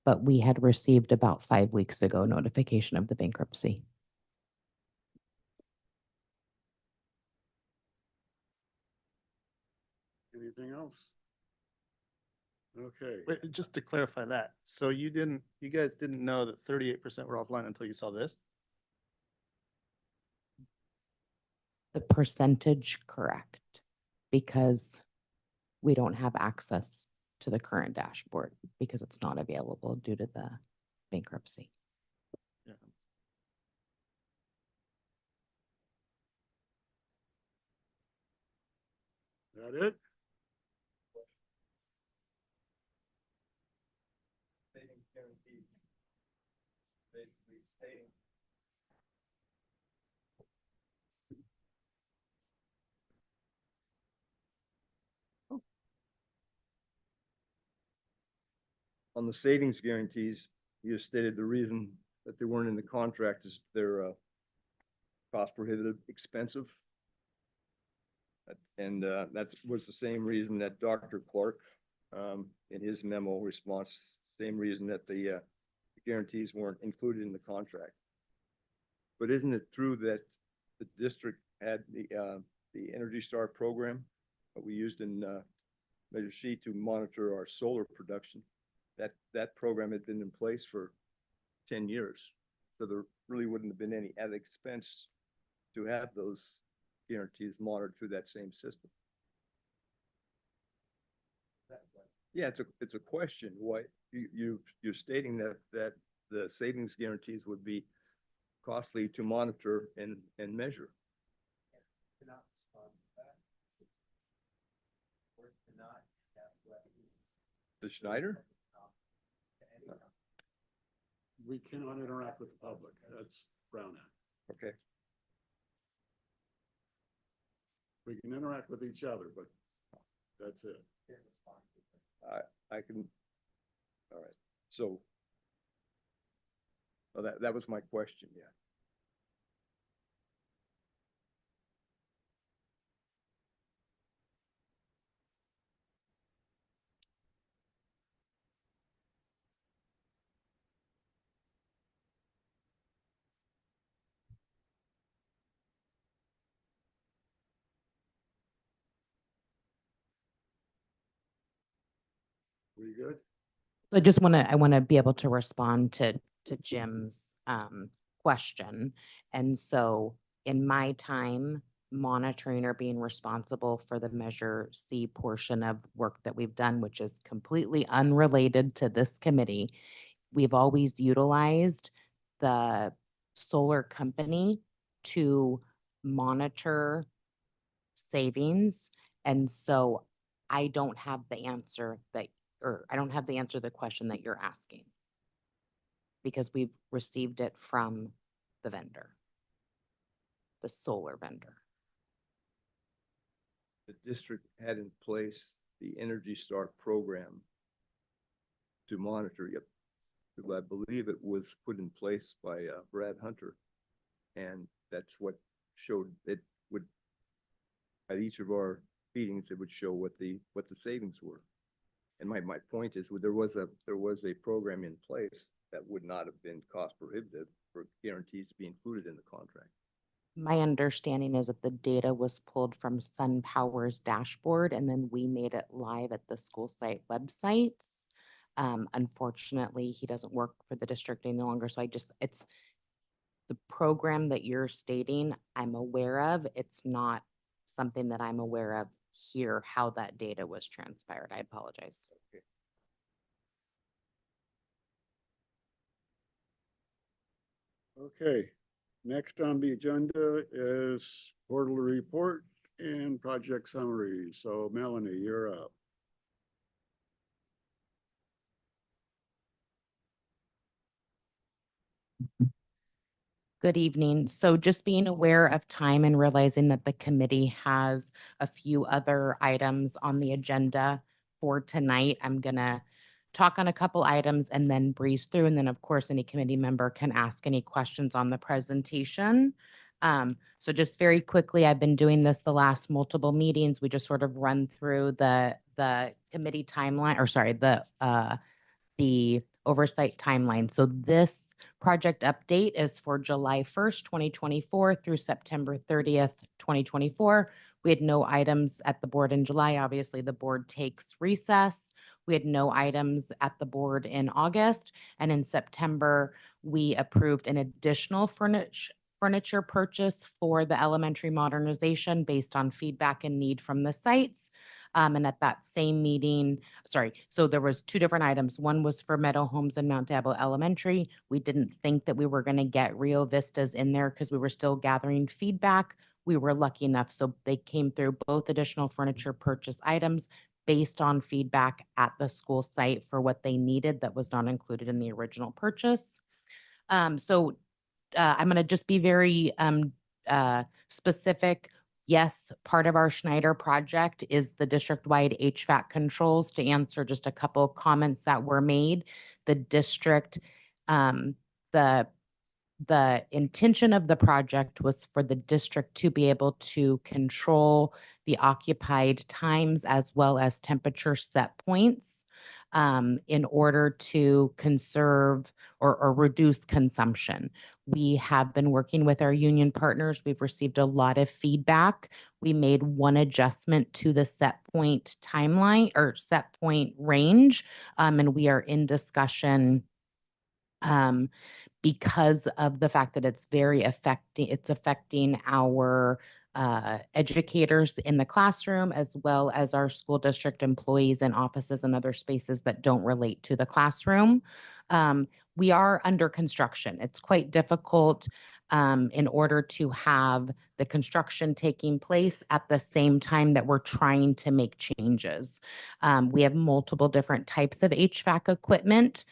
but we had received about 5 weeks ago notification of the bankruptcy. Anything else? Okay. Wait, just to clarify that. So you guys didn't know that 38% were offline until you saw this? The percentage correct, because we don't have access to the current dashboard because it's not available due to the bankruptcy. Yeah. That it? Basically stating on the savings guarantees, you stated the reason that they weren't in the contract is they're cost prohibitive, expensive. And that was the same reason that Dr. Clark, in his memo response, same reason that the guarantees weren't included in the contract. But isn't it true that the district had the Energy Star program that we used in Measure C to monitor our solar production? That program had been in place for 10 years. So there really wouldn't have been any added expense to have those guarantees monitored through that same system. Yeah, it's a question. Why you're stating that the savings guarantees would be costly to monitor and measure. The Schneider? We cannot interact with the public. That's Brown Act. Okay. We can interact with each other, but that's it. I can, all right, so. Well, that was my question, yeah. We good? I want to be able to respond to Jim's question. And so in my time monitoring or being responsible for the Measure C portion of work that we've done, which is completely unrelated to this committee, we've always utilized the solar company to monitor savings. And so I don't have the answer I don't have the answer to the question that you're asking, because we've received it from the vendor, the solar vendor. The district had in place the Energy Start program to monitor it. I believe it was put in place by Brad Hunter. And that's what showed it would, at each of our meetings, it would show what the savings were. And my point is, there was a program in place that would not have been cost prohibitive for guarantees to be included in the contract. My understanding is that the data was pulled from SunPower's dashboard, and then we made it live at the school site websites. Unfortunately, he doesn't work for the district any longer, so it's the program that you're stating, I'm aware of. It's not something that I'm aware of here, how that data was transpired. I apologize. Okay. Okay, next on the agenda is quarterly report and project summary. So Melanie, you're up. Good evening. So just being aware of time and realizing that the committee has a few other items on the agenda for tonight, I'm gonna talk on a couple items and then breeze through. And then of course, any committee member can ask any questions on the presentation. So just very quickly, I've been doing this the last multiple meetings. We just sort of run through the committee timeline, or sorry, the oversight timeline. So this project update is for July 1st, 2024 through September 30th, 2024. We had no items at the board in July. Obviously, the board takes recess. We had no items at the board in August. And in September, we approved an additional furniture purchase for the elementary modernization based on feedback and need from the sites. And at that same meeting, so there was two different items. One was for Meadow Homes and Mount Diablo Elementary. We didn't think that we were going to get Rio Vistas in there because we were still gathering feedback. We were lucky enough, so they came through both additional furniture purchase items based on feedback at the school site for what they needed that was not included in the original purchase. I'm going to just be very specific. Yes, part of our Schneider project is the district-wide HVAC controls. To answer just a couple comments that were made, the district, the intention of the project was for the district to be able to control the occupied times as well as temperature set points in order to conserve or reduce consumption. We have been working with our union partners. We've received a lot of feedback. We made one adjustment to the set point timeline or set point range, and we are in discussion because of the fact that it's affecting our educators in the classroom, as well as our school district employees in offices and other spaces that don't relate to the classroom. We are under construction. It's quite difficult in order to have the construction taking place at the same time that we're trying to make changes. We have multiple different types of HVAC equipment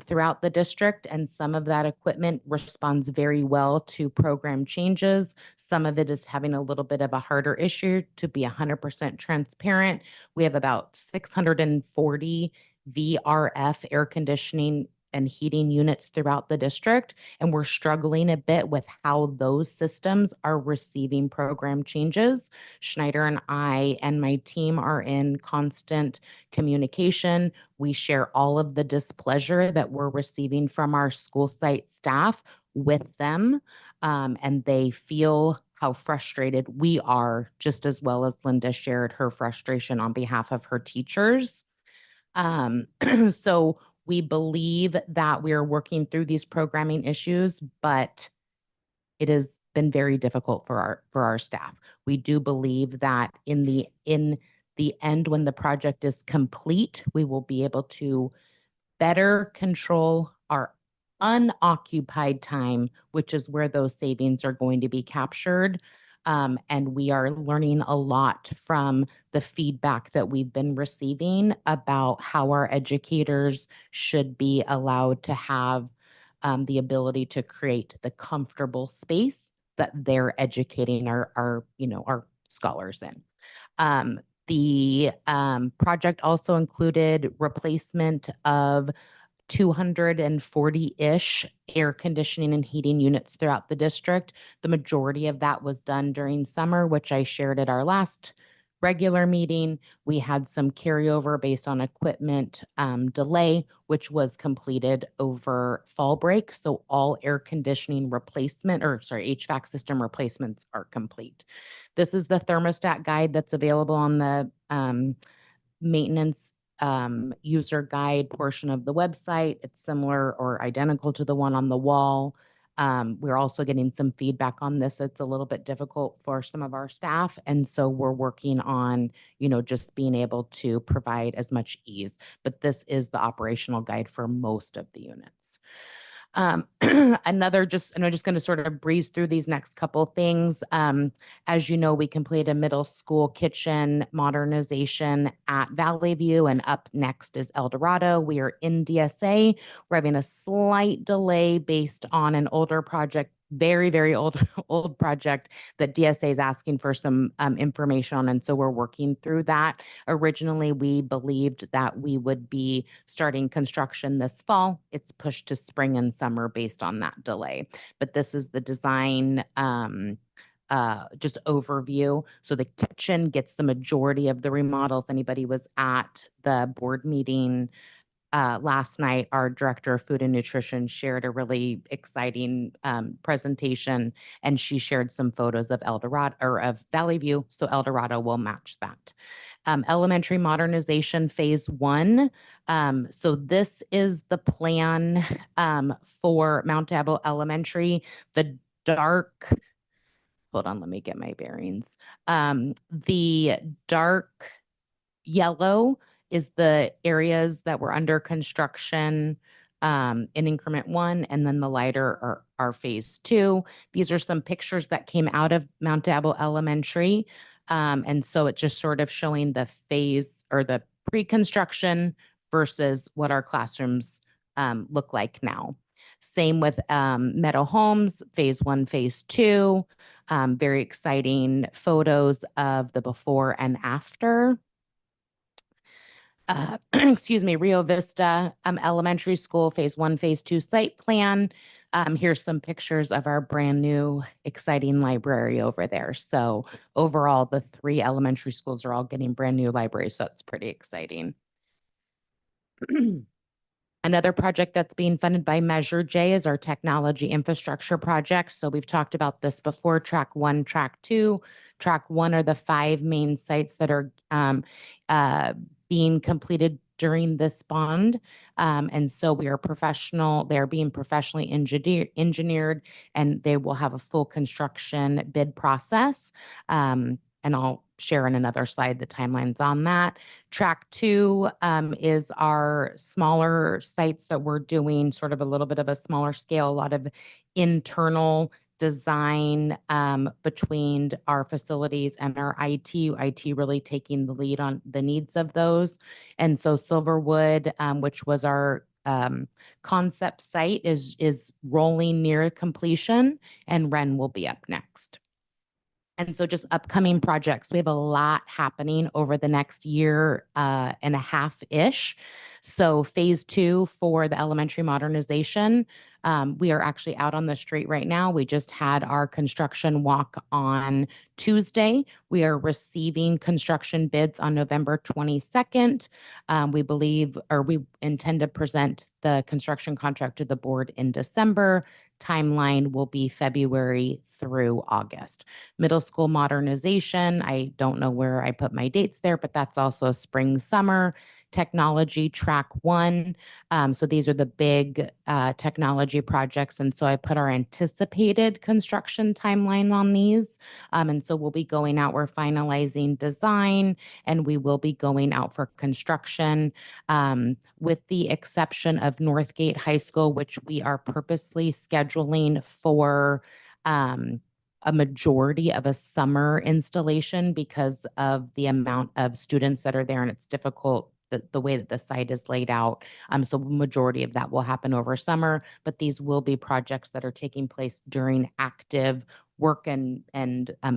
throughout the district, and some of that equipment responds very well to program changes. Some of it is having a little bit of a harder issue. To be 100% transparent, we have about 640 VRF air conditioning and heating units throughout the district, and we're struggling a bit with how those systems are receiving program changes. Schneider and I and my team are in constant communication. We share all of the displeasure that we're receiving from our school site staff with them, and they feel how frustrated we are, just as well as Linda shared her frustration on behalf of her teachers. So we believe that we are working through these programming issues, but it has been very difficult for our staff. We do believe that in the end, when the project is complete, we will be able to better control our unoccupied time, which is where those savings are going to be captured. And we are learning a lot from the feedback that we've been receiving about how our educators should be allowed to have the ability to create the comfortable space that they're educating our scholars in. The project also included replacement of 240-ish air conditioning and heating units throughout the district. The majority of that was done during summer, which I shared at our last regular meeting. We had some carryover based on equipment delay, which was completed over fall break. So all air conditioning HVAC system replacements are complete. This is the thermostat guide that's available on the maintenance user guide portion of the website. It's similar or identical to the one on the wall. We're also getting some feedback on this. It's a little bit difficult for some of our staff. And so we're working on, just being able to provide as much ease. But this is the operational guide for most of the units. And I'm just going to sort of breeze through these next couple things. As you know, we completed a middle school kitchen modernization at Valley View, and up next is El Dorado. We are in DSA. We're having a slight delay based on an older project, very, very old project that DSA is asking for some information on. And so we're working through that. Originally, we believed that we would be starting construction this fall. It's pushed to spring and summer based on that delay. But this is the design just overview. So the kitchen gets the majority of the remodel. If anybody was at the board meeting last night, our director of food and nutrition shared a really exciting presentation, and she shared some photos of El Dorado or of Valley View. So El Dorado will match that. Elementary modernization phase 1. So this is the plan for Mount Diablo Elementary. The dark, hold on, let me get my bearings. The dark yellow is the areas that were under construction in increment 1, and then the lighter are phase 2. These are some pictures that came out of Mount Diablo Elementary. And so it's just sort of showing the phase or the pre-construction versus what our classrooms look like now. Same with Meadow Homes, phase 1, phase 2. Very exciting photos of the before and after. Rio Vista Elementary School, phase 1, phase 2 site plan. Here's some pictures of our brand new exciting library over there. So overall, the 3 elementary schools are all getting brand new libraries. So that's pretty exciting. Another project that's being funded by Measure J is our technology infrastructure project. So we've talked about this before, track 1, track 2. Track 1 are the 5 main sites that are being completed during this bond. And so they're being professionally engineered, and they will have a full construction bid process. And I'll share in another slide the timelines on that. Track 2 is our smaller sites that we're doing, sort of a little bit of a smaller scale, a lot of internal design between our facilities and our IT really taking the lead on the needs of those. And so Silverwood, which was our concept site, is rolling near completion, and Wren will be up next. And so just upcoming projects, we have a lot happening over the next year and a half-ish. So phase 2 for the elementary modernization, we are actually out on the street right now. We just had our construction walk on Tuesday. We are receiving construction bids on November 22nd. We intend to present the construction contract to the board in December. Timeline will be February through August. Middle school modernization, I don't know where I put my dates there, but that's also spring, summer. Technology track 1. So these are the big technology projects. And so I put our anticipated construction timeline on these. And so we'll be going out, we're finalizing design, and we will be going out for construction, with the exception of Northgate High School, which we are purposely scheduling for a majority of a summer installation because of the amount of students that are there, and it's difficult the way that the site is laid out. So majority of that will happen over summer, but these will be projects that are taking place during active work and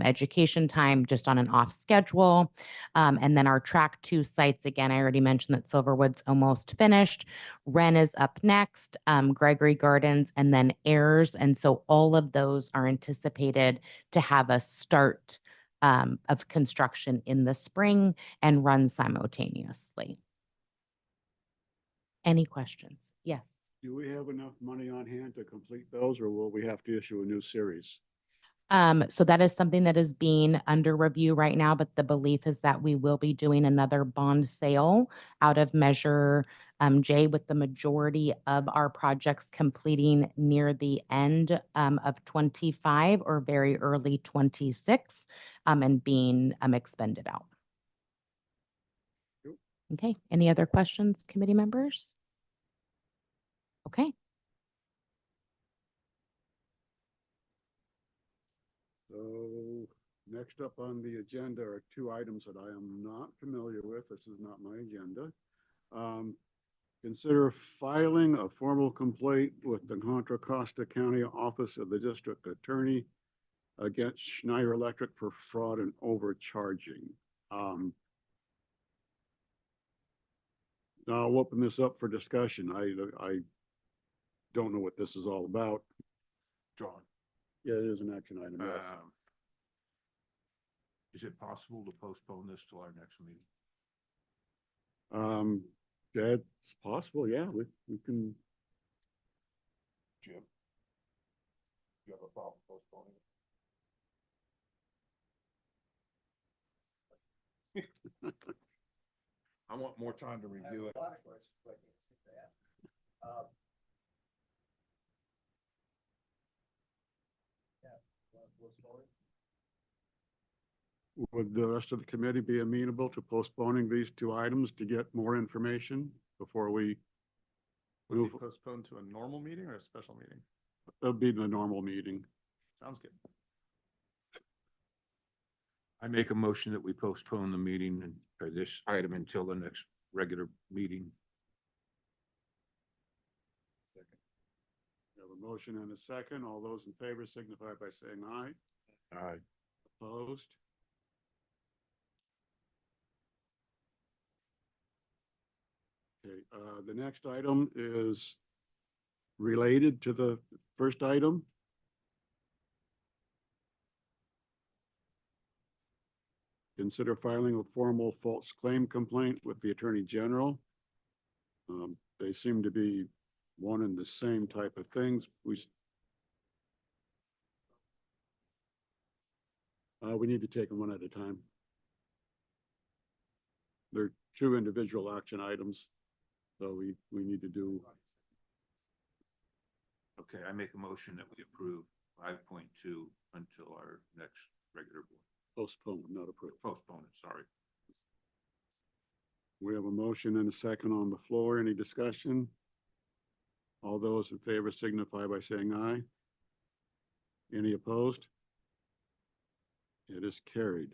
education time, just on an off schedule. And then our track 2 sites, again, I already mentioned that Silverwood's almost finished. Wren is up next, Gregory Gardens, and then Ayers. And so all of those are anticipated to have a start of construction in the spring and run simultaneously. Any questions? Yes. Do we have enough money on hand to complete those, or will we have to issue a new series? So that is something that is being under review right now, but the belief is that we will be doing another bond sale out of Measure J, with the majority of our projects completing near the end of 25 or very early 26, and being expended out. Yep. Okay, any other questions, committee members? Okay. So next up on the agenda are 2 items that I am not familiar with. This is not my agenda. Consider filing a formal complaint with the Contra Costa County Office of the District Attorney against Schneider Electric for fraud and overcharging. I'll open this up for discussion. I don't know what this is all about. John, Yeah, it is an action item. Yes. is it possible to postpone this till our next meeting? That's possible. Yeah, we can. Jim? You have a problem postponing it? I want more time to review it. Would the rest of the committee be amenable to postponing these 2 items to get more information before we Would move? be postponed to a normal meeting or a special meeting? It'll be the normal meeting. Sounds good. I make a motion that we postpone the meeting or this item until the next regular meeting. We have a motion and a second. All those in favor signify by saying aye. Aye. Opposed? Okay, the next item is related to the first item. Consider filing a formal false claim complaint with the Attorney General. They seem to be one and the same type of things. We need to take them one at a time. They're 2 individual action items, so we need to do. Okay, I make a motion that we approve 5.2 until our next regular board. Postpone, not approve. Postpone it, sorry. We have a motion and a second on the floor. Any discussion? All those in favor signify by saying aye. Any opposed? It is carried.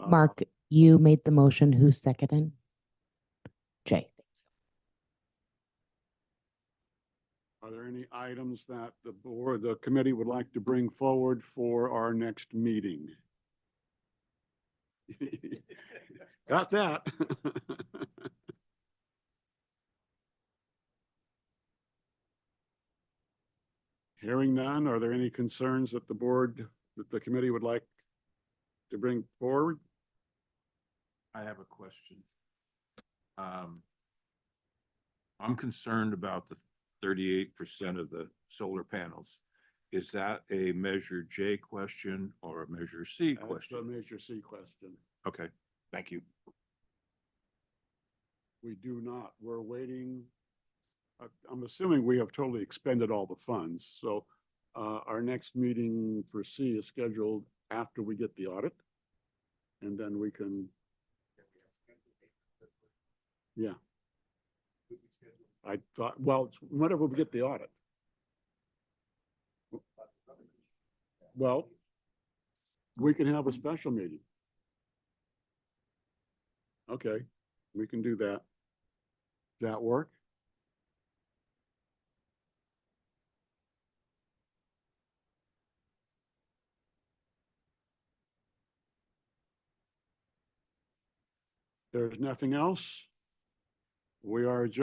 Mark, you made the motion. Who seconded? Jay. Are there any items that the board, the committee would like to bring forward for our next meeting? Got that. Hearing none, are there any concerns that the board, that the committee would like to bring forward? I have a question. I'm concerned about the 38% of the solar panels. Is that a Measure J question or a Measure C That's a question? Measure C question. Okay, thank you. We do not. We're waiting. I'm assuming we have totally expended all the funds. So our next meeting for C is scheduled after we get the audit. And then we can. Yeah. I thought, well, it's whenever we get the audit. Well, we can have a special meeting. Okay, we can do that. Does that work? There's nothing else. We are adjourned.